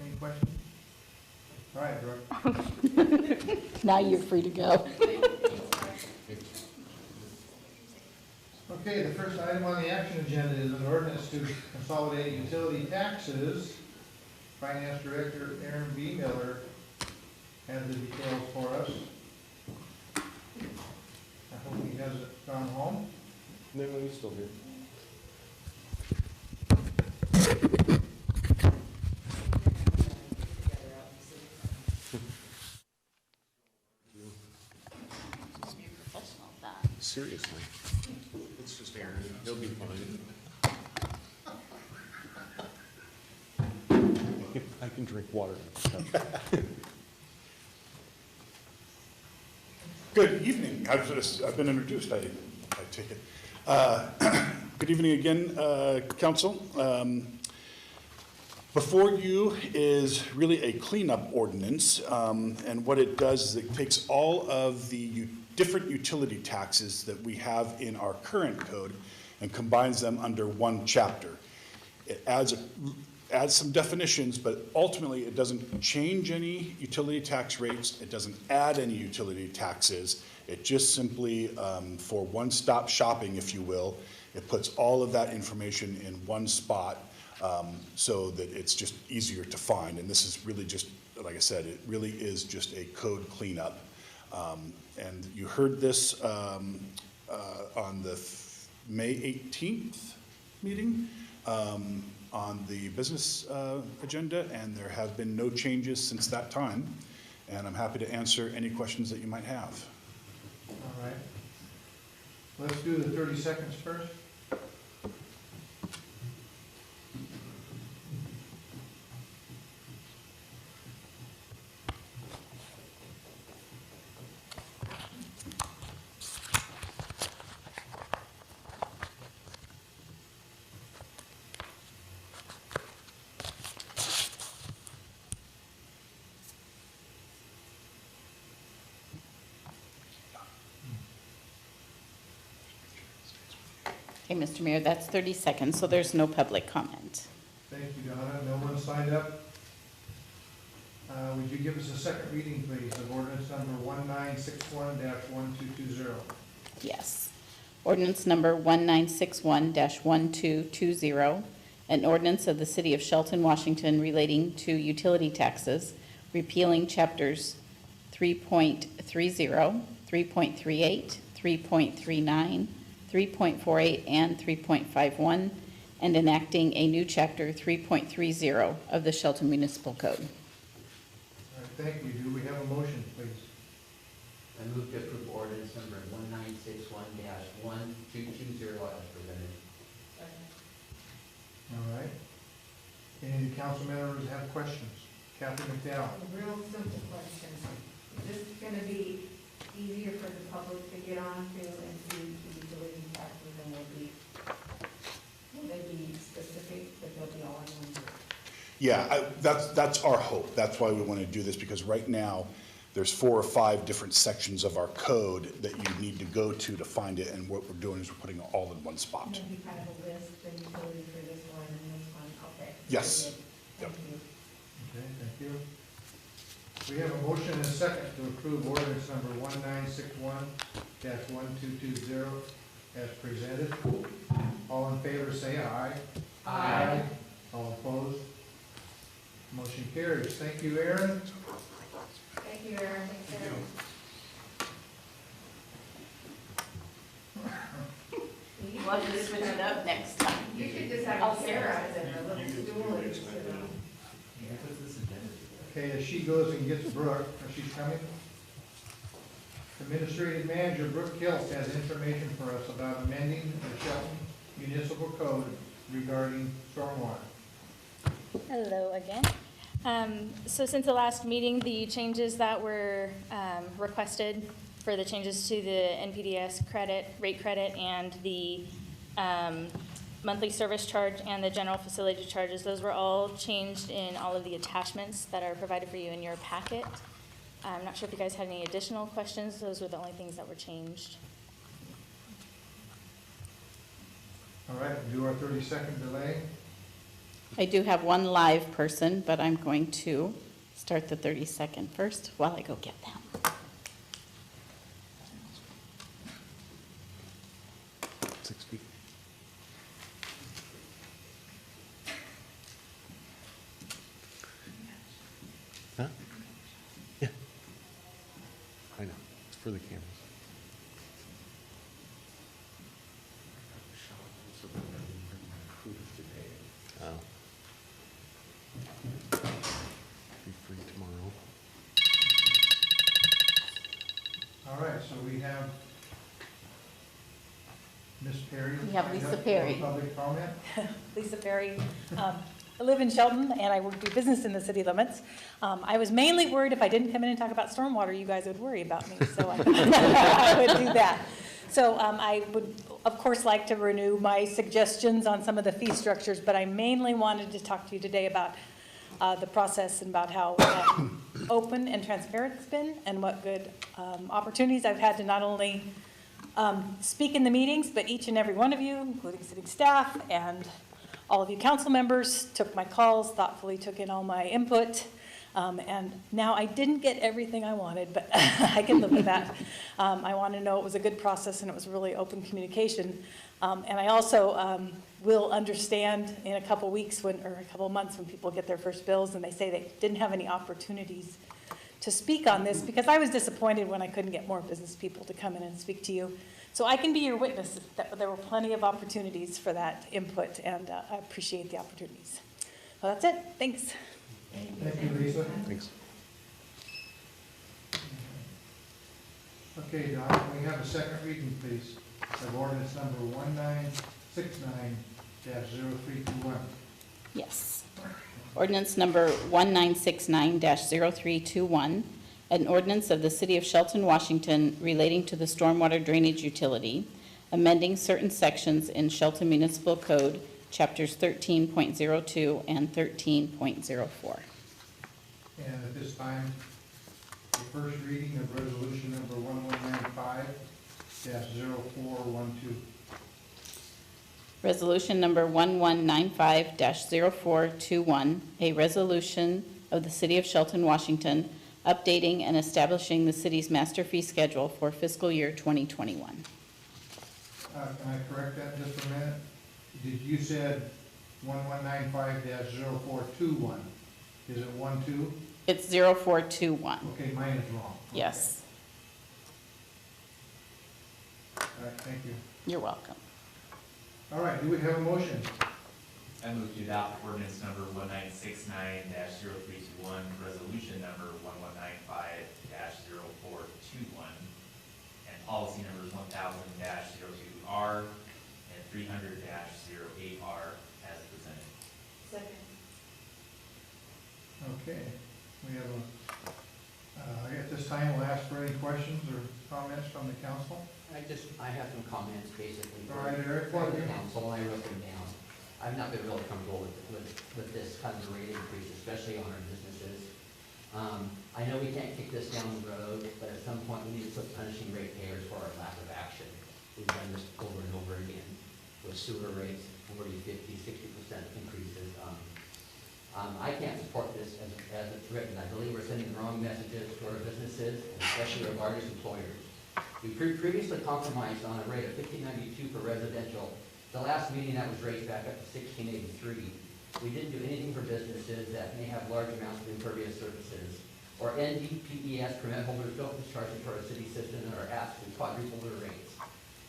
any questions? All right, Brooke. Now you're free to go. Okay, the first item on the action agenda is an ordinance to consolidate utility taxes. Finance Director Aaron B. Miller has the details for us. I hope he hasn't gone home. No, he's still here. Professional at that. Seriously. It's just Aaron. He'll be fine. I can drink water. Good evening. I've been introduced, I take it. Good evening again, council. Before you is really a cleanup ordinance, and what it does is it takes all of the different utility taxes that we have in our current code and combines them under one chapter. It adds some definitions, but ultimately it doesn't change any utility tax rates. It doesn't add any utility taxes. It just simply, for one-stop shopping, if you will, it puts all of that information in one spot so that it's just easier to find. And this is really just, like I said, it really is just a code cleanup. And you heard this on the May 18th meeting on the business agenda, and there have been no changes since that time. And I'm happy to answer any questions that you might have. All right. Let's do the 30 seconds first. Okay, Mr. Mayor, that's 30 seconds, so there's no public comment. Thank you, Donna. No one signed up. Would you give us a second reading, please, of ordinance number 1961-1220? Yes. Ordinance number 1961-1220, an ordinance of the City of Shelton, Washington relating to utility taxes, repealing chapters 3.30, 3.38, 3.39, 3.48, and 3.51, and enacting a new chapter 3.30 of the Shelton Municipal Code. All right, thank you. Do we have a motion, please? I move to approve ordinance number 1961-1220 as presented. All right. Any council members have questions? Captain McDowell? A real simple question. Is this gonna be easier for the public to get onto and see the utility taxes, and will they be specific, that they'll be all in one group? Yeah, that's our hope. That's why we want to do this, because right now, there's 4 or 5 different sections of our code that you need to go to find it, and what we're doing is we're putting it all in one spot. Maybe kind of a list, the utility for this one and this one, okay. Yes. Thank you. Okay, thank you. We have a motion and a second to approve ordinance number 1961-1220 as presented. All in favor say aye. Aye. All opposed? Motion carries. Thank you, Aaron. Thank you, Aaron. Thanks, Aaron. You want to switch it up next time? You should just have a chair out there, a little stool, and sit on. Okay, as she goes and gets Brooke, she's coming. Administrative Manager Brooke Kilt has information for us about amending the Shelton Municipal Code regarding stormwater. Hello again. So since the last meeting, the changes that were requested for the changes to the NPDS credit, rate credit, and the monthly service charge and the general facility charges, those were all changed in all of the attachments that are provided for you in your packet. I'm not sure if you guys had any additional questions. Those were the only things that were changed. All right, do our 30-second delay. I do have one live person, but I'm going to start the 30-second first while I go get them. Huh? Yeah. I know, it's for the cameras. Oh. Be free tomorrow. All right, so we have Ms. Perry. We have Lisa Perry. Public comment. Lisa Perry. I live in Shelton, and I do business in the city limits. I was mainly worried if I didn't come in and talk about stormwater, you guys would worry about me, so I would do that. So I would, of course, like to renew my suggestions on some of the fee structures, but I mainly wanted to talk to you today about the process and about how open and transparent it's been, and what good opportunities I've had to not only speak in the meetings, but each and every one of you, including city staff and all of you council members, took my calls, thoughtfully took in all my input. And now I didn't get everything I wanted, but I can live with that. I want to know it was a good process and it was really open communication. And I also will understand in a couple weeks or a couple months when people get their first bills and they say they didn't have any opportunities to speak on this, because I was disappointed when I couldn't get more business people to come in and speak to you. So I can be your witness that there were plenty of opportunities for that input, and I appreciate the opportunities. Well, that's it. Thanks. Thank you, Lisa. Thanks. Okay, Don, we have a second reading, please, of ordinance number 1969-0321. Yes. Ordinance number 1969-0321, an ordinance of the City of Shelton, Washington relating to the stormwater drainage utility, amending certain sections in Shelton Municipal Code, Chapters 13.02 and 13.04. And at this time, the first reading of resolution number 1195-0412. Resolution number 1195-0421, a resolution of the City of Shelton, Washington, updating and establishing the city's master fee schedule for fiscal year 2021. Can I correct that just for a minute? You said 1195-0421. Is it 12? It's 0421. Okay, mine is wrong. Yes, All right, thank you. you're welcome. All right, do we have a motion? I move to adopt ordinance number 1969-0321, resolution number 1195-0421, and policy numbers 1000-02R and 300-08R as presented. Second. Okay, we have at this time, we'll ask for any questions or comments from the council. I have some comments basically. All right, Eric, For thank the you. council, I wrote them down. I've not been really comfortable with this kind of rate increase, especially on our businesses. I know we can't kick this down the road, but at some point we need to quit punishing ratepayers for our lack of action. We've done this over and over again with sewer rates, 40, 50, 60% increases. I can't support this as it's written. I believe we're sending the wrong messages to our businesses, and especially our largest employers. We previously compromised on a rate of $15.92 for residential. The last meeting that was raised back up to $16.83. We didn't do anything for businesses that may have large amounts of impervious surfaces, or NDPES permit holders don't discharge into our city system and are asked to quadruple their rates.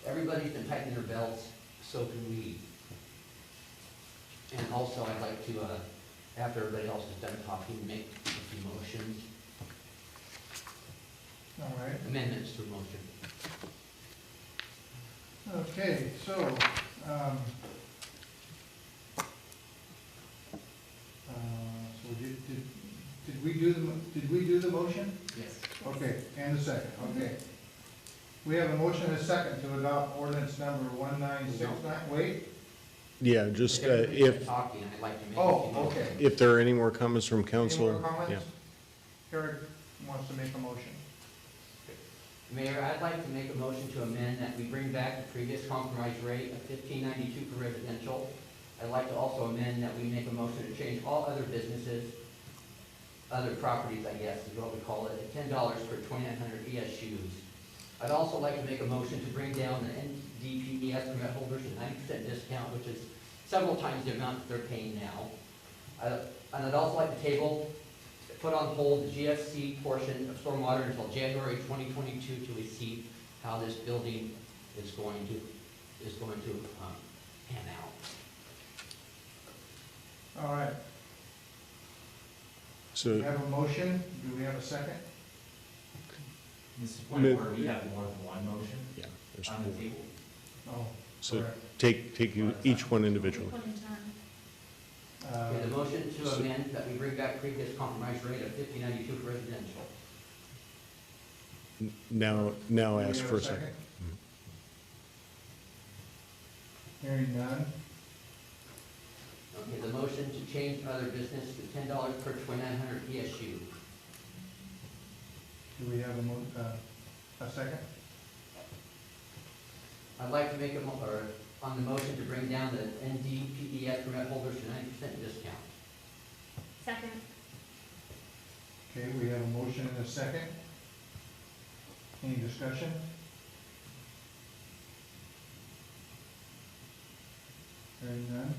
Everybody's been tightening their belts, so can we. And also, I'd like to, after everybody else is done talking, make a few motions, All right, amendments to a motion. okay, so, did we do the motion? Yes. Okay, and a second, okay. We have a motion and a second to adopt ordinance number 1969, wait, Yeah, just Everybody's been if, talking, I'd like to make a few oh, motions. okay. if there are any more comments from Any council. more comments? Yeah. Eric wants to make a motion. Mayor, I'd like to make a motion to amend that we bring back the previous compromise rate of $15.92 for residential. I'd like to also amend that we make a motion to change all other businesses, other properties, I guess, is what we call it, at $10 for 2,900 ESUs. I'd also like to make a motion to bring down the NDPES permit holders to 90% discount, which is several times the amount that they're paying now. And I'd also like to put on hold the GFC portion of stormwater until January 2022 to see how this building is going to pan out. All right, So, we have a motion, do we have a second? Mr. Point of order, we have more than one motion yeah, there's on the four. table. Oh, So correct. take you each one individually. One in turn. Okay, the motion to amend that we bring back previous compromise rate of $15.92 for residential. Now Do we ask have for a second. Hearing none, Okay, the motion to change other business to $10 per 2,900 ESU. do we have a second? I'd like to make on the motion to bring down the NDPES permit holders to 90% discount. Second. Okay, we have a motion and a second. Any discussion? Hearing none.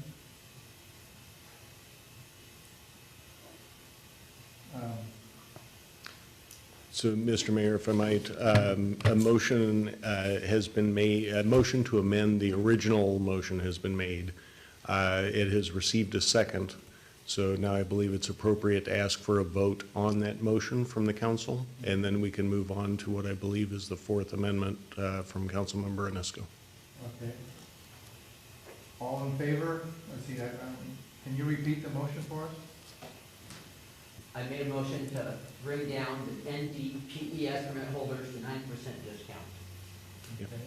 So, Mr. Mayor, if I might, a motion has been made, a motion to amend the original motion has been made. It has received a second, so now I believe it's appropriate to ask for a vote on that motion from the council, and then we can move on to what I believe is the fourth amendment from Councilmember Anisco. Okay. All in favor? Let's see, can you repeat the motion for us? I made a motion to bring down the NDPES permit holders to 90% discount. Yep. Okay.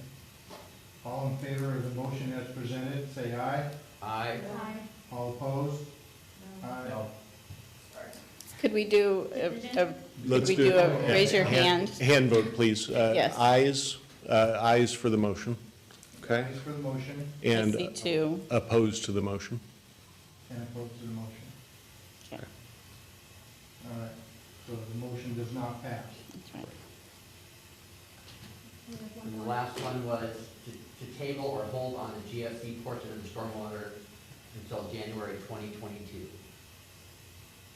All in favor of the motion as presented, say aye. Aye. Aye. All opposed? Aye. No. Could we do Let's could we do a raise your hand? Hand vote, please. Yes. Ayes for the motion. Okay. Ayes for the motion I And see two. opposed to the motion? and opposed to the motion. Okay. All right, so the motion does not pass. That's right. And the last one was to table or hold on the GFC portion of the stormwater until January 2022.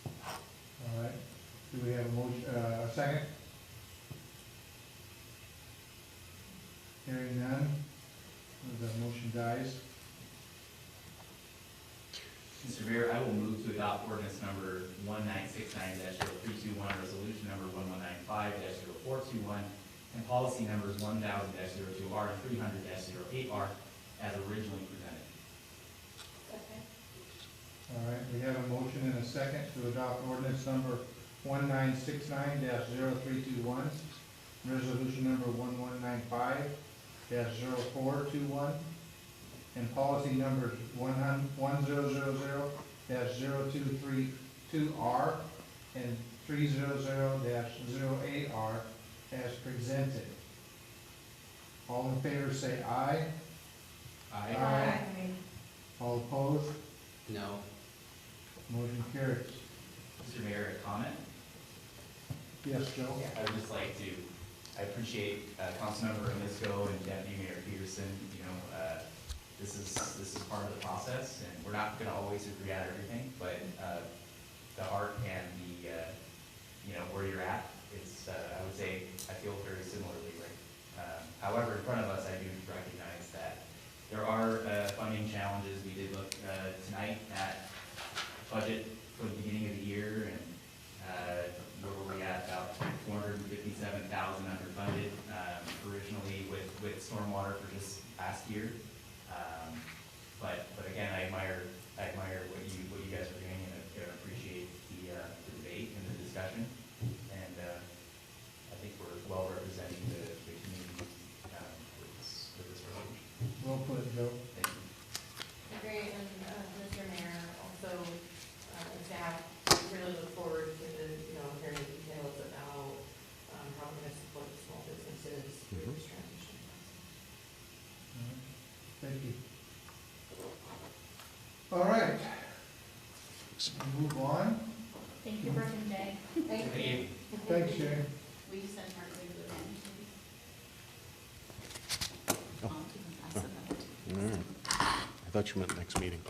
All right, do we have a motion, a second? Hearing none, the motion dies. Mr. Mayor, I will move to adopt ordinance number 1969-0321, resolution number 1195-0421, and policy numbers 1000-02R and 300-08R as originally presented. All right, we have a motion and a second to adopt ordinance number 1969-0321, resolution number 1195-0421, and policy numbers 1000-0232R and 300-08R as presented. All in favor say aye. Aye. All opposed? No. Motion carries. Mr. Mayor, a comment? Yes, Joe? I would just like to, I appreciate Councilmember Amisco and Deputy Mayor Peterson, you know, this is part of the process, and we're not gonna always agree on everything, but the heart and the, you know, where you're at, it's, I would say, I feel very similarly, right? However, in front of us, I do recognize that there are funding challenges. We did look tonight at budget for the beginning of the year, and where were we at? About 457,000 underfunded originally with stormwater for just last year. But again, I admire what you guys are doing, and I appreciate the debate and the discussion. And I think we're well representing the community with this resolution. Well put, Joe. Thank you. Agree, and Mr. Mayor, also, and staff, really look forward to, you know, hearing the details about how we're gonna support the small businesses through this transition process. Thank you. All right. Move on. Thank you, Brooke and Jay. Thank you. Thanks, Shane. Will you send Mark to the All right. I thought you meant next meeting.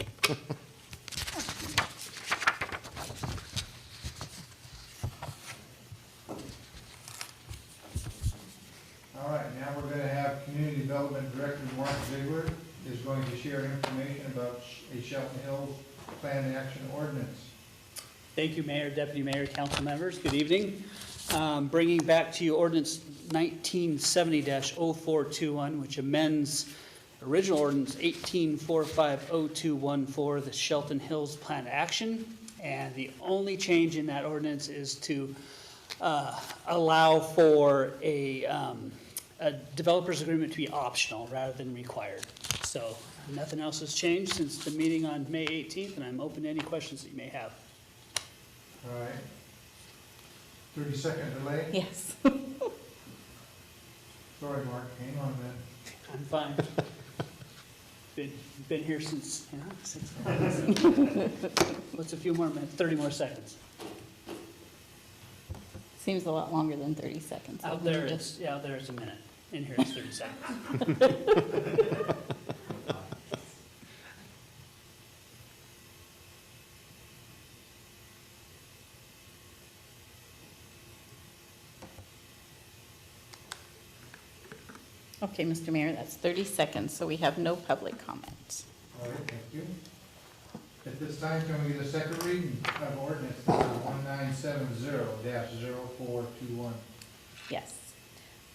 All right, now we're going to have Community Development Director Mark Ziegler is going to share information about a Shelton Hills Plan Action Ordinance. Thank you, Mayor, Deputy Mayor, council members. Good evening. Bringing back to you ordinance 1970-0421, which amends original ordinance 18450214, the Shelton Hills Plan Action. And the only change in that ordinance is to allow for a developer's agreement to be optional rather than required. So nothing else has changed since the meeting on May 18th, and I'm open to any questions that you may have. All right. 30-second delay? Yes. Sorry, Mark, hang on a minute. I'm fine. Been here since, you know, what's a few more minutes, 30 more seconds. Seems a lot longer than 30 seconds. Out there, it's a minute. In here, it's 30 seconds. Okay, Mr. Mayor, that's 30 seconds, so we have no public comment. All right, thank you. At this time, can we get a second reading of ordinance number 1970-0421? Yes.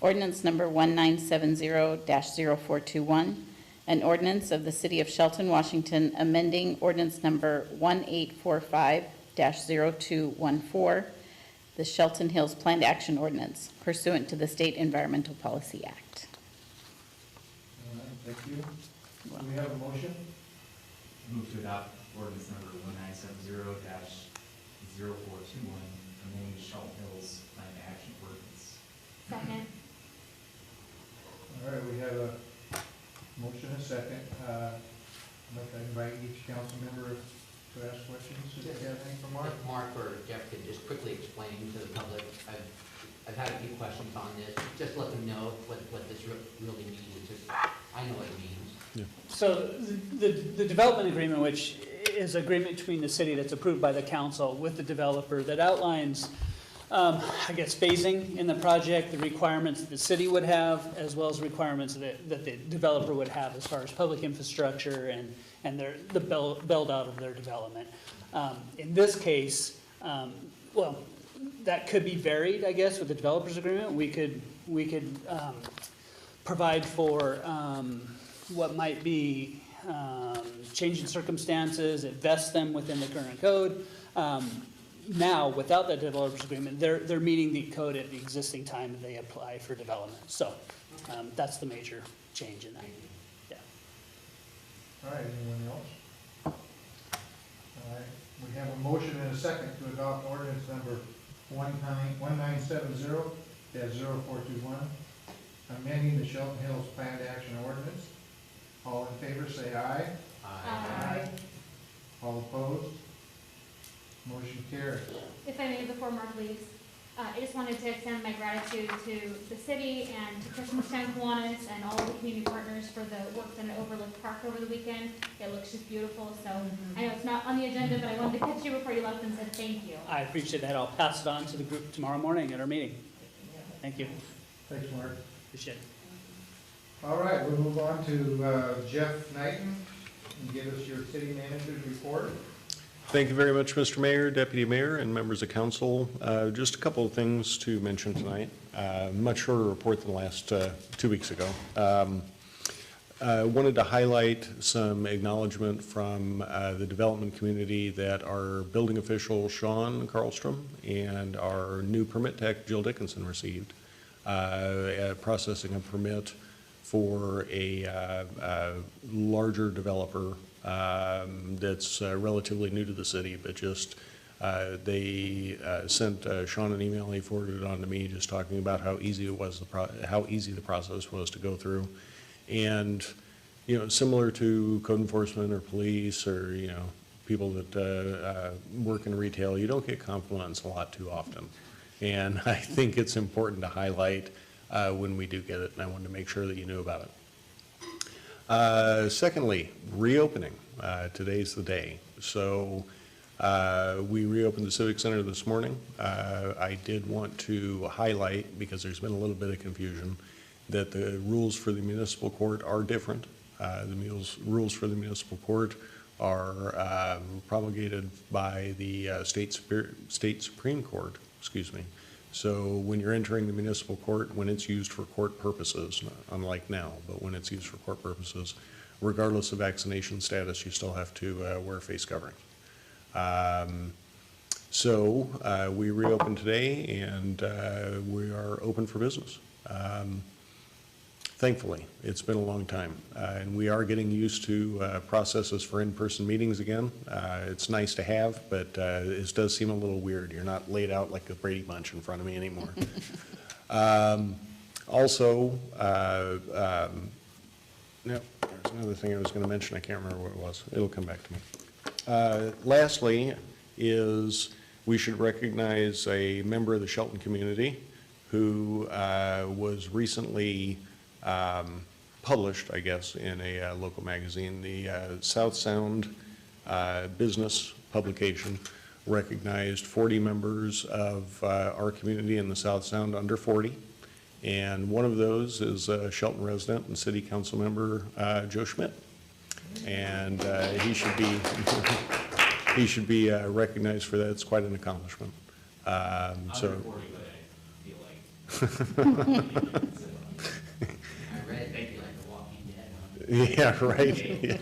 Ordinance number 1970-0421, an ordinance of the City of Shelton, Washington, amending ordinance number 1845-0214, the Shelton Hills Planned Action Ordinance pursuant to the State Environmental Policy Act. All right, thank you. Do we have a motion? Move to adopt ordinance number 1970-0421, amending the Shelton Hills Plan Action Ordinance. Second. All right, we have a motion second. I'd like to invite each council member to ask questions. If you have anything for Mark? If Mark or Jeff could just quickly explain to the public, I've had a few questions on this, just let them know what this really means. It's just, I know what it means. So the development agreement, which is an agreement between the city that's approved by the council with the developer that outlines, I guess, phasing in the project, the requirements that the city would have, as well as requirements that the developer would have as far as public infrastructure and the build out of their development. In this case, well, that could be varied, I guess, with the developer's agreement. We could provide for what might be changing circumstances, invest them within the current code. Now, without that developer's agreement, they're meeting the code at the existing time that they apply for development. So that's the major change in that. Yeah. All right, anyone else? All right, we have a motion and a second to adopt ordinance number 1970-0421, amending the Shelton Hills Planned Action Ordinance. All in favor, say aye. Aye. All opposed? Motion carries. If I may, before Mark leaves, I just wanted to extend my gratitude to the city and to Christmastown Kiwanis and all of the community partners for the work done at Overlook Park over the weekend. It looks just beautiful, so I know it's not on the agenda, but I wanted to catch you before you left and said thank you. I appreciate that. I'll pass it on to the group tomorrow morning at our meeting. Thank you. Thanks, Mark. Appreciate it. All right, we'll move on to Jeff Knighton and give us your city manager's report. Thank you very much, Mr. Mayor, Deputy Mayor, and members of council. Just a couple of things to mention tonight. Much shorter report than last 2 weeks ago. Wanted to highlight some acknowledgement from the development community that our building official, Sean Carlstrom, and our new permit tech, Jill Dickinson, received, processing a permit for a larger developer that's relatively new to the city, but just they sent Sean an email. He forwarded it on to me, just talking about how easy it was, how easy the process was to go through, and similar to code enforcement or police or people that work in retail, you don't get compliments a lot too often, and I think it's important to highlight when we do get it, and I wanted to make sure that you knew about it. Secondly, reopening. Today's the day. So we reopened the Civic Center this morning. I did want to highlight, because there's been a little bit of confusion, that the rules for the municipal court are different. The rules for the municipal court are promulgated by the state Supreme Court, excuse me. So when you're entering the municipal court, when it's used for court purposes, unlike now, but when it's used for court purposes, regardless of vaccination status, you still have to wear a face covering. So we reopened today, and we are open for business. Thankfully, it's been a long time, and we are getting used to processes for in-person meetings again. It's nice to have, but it does seem a little weird. You're not laid out like a Brady Bunch in front of me anymore. Also, no, there's another thing I was going to mention. I can't remember what it was. It'll come back to me. Lastly is we should recognize a member of the Shelton community who was recently published, I guess, in a local magazine. The South Sound business publication recognized 40 members of our community in the South Sound under 40, and one of those is a Shelton resident and city council member, Joe Schmidt, and he should be recognized for that. It's quite an accomplishment. Under 40, but I feel like yeah, right. Yeah.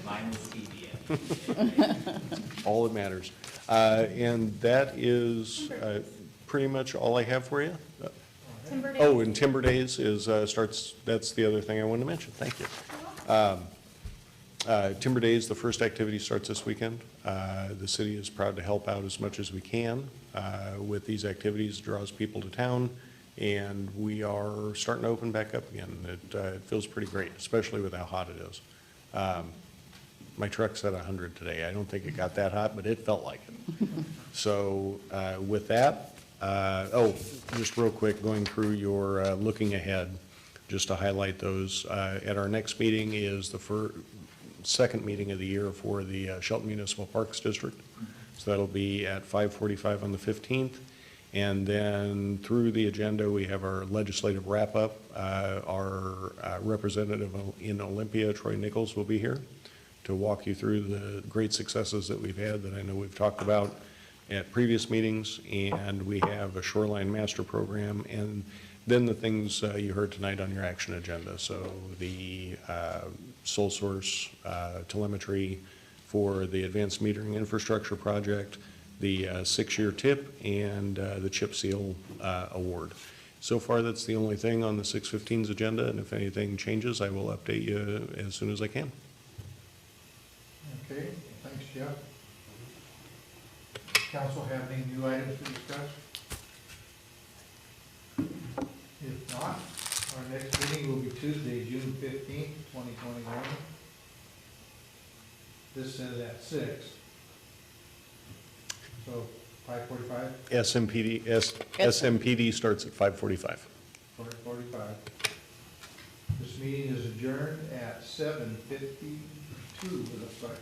All that matters. And that is pretty much all I have for you. Timber Days. Oh, and Timber Days is starts, that's the other thing I wanted to mention. Thank you. Timber Days, the first activity starts this weekend. The city is proud to help out as much as we can with these activities. It draws people to town, and we are starting to open back up again. It feels pretty great, especially with how hot it is. My truck's at 100 today. I don't think it got that hot, but it felt like it. So with that, just real quick, going through your looking ahead, just to highlight those. At our next meeting is the second meeting of the year for the Shelton Municipal Parks District. So that'll be at 5:45 on the 15th. And then through the agenda, we have our legislative wrap-up. Our representative in Olympia, Troy Nichols, will be here to walk you through the great successes that we've had that I know we've talked about at previous meetings. And we have a shoreline master program, and then the things you heard tonight on your action agenda. So the sole source telemetry for the advanced metering infrastructure project, the 6-year TIP, and the chip seal award. So far, that's the only thing on the 615's agenda, and if anything changes, I will update you as soon as I can. Okay, thanks, Jeff. Council have any new items to discuss? If not, our next meeting will be Tuesday, June 15th, 2021. This says at 6. So 5:45? SMPD starts at 5:45. 5:45. This meeting is adjourned at 7:52, it looks like.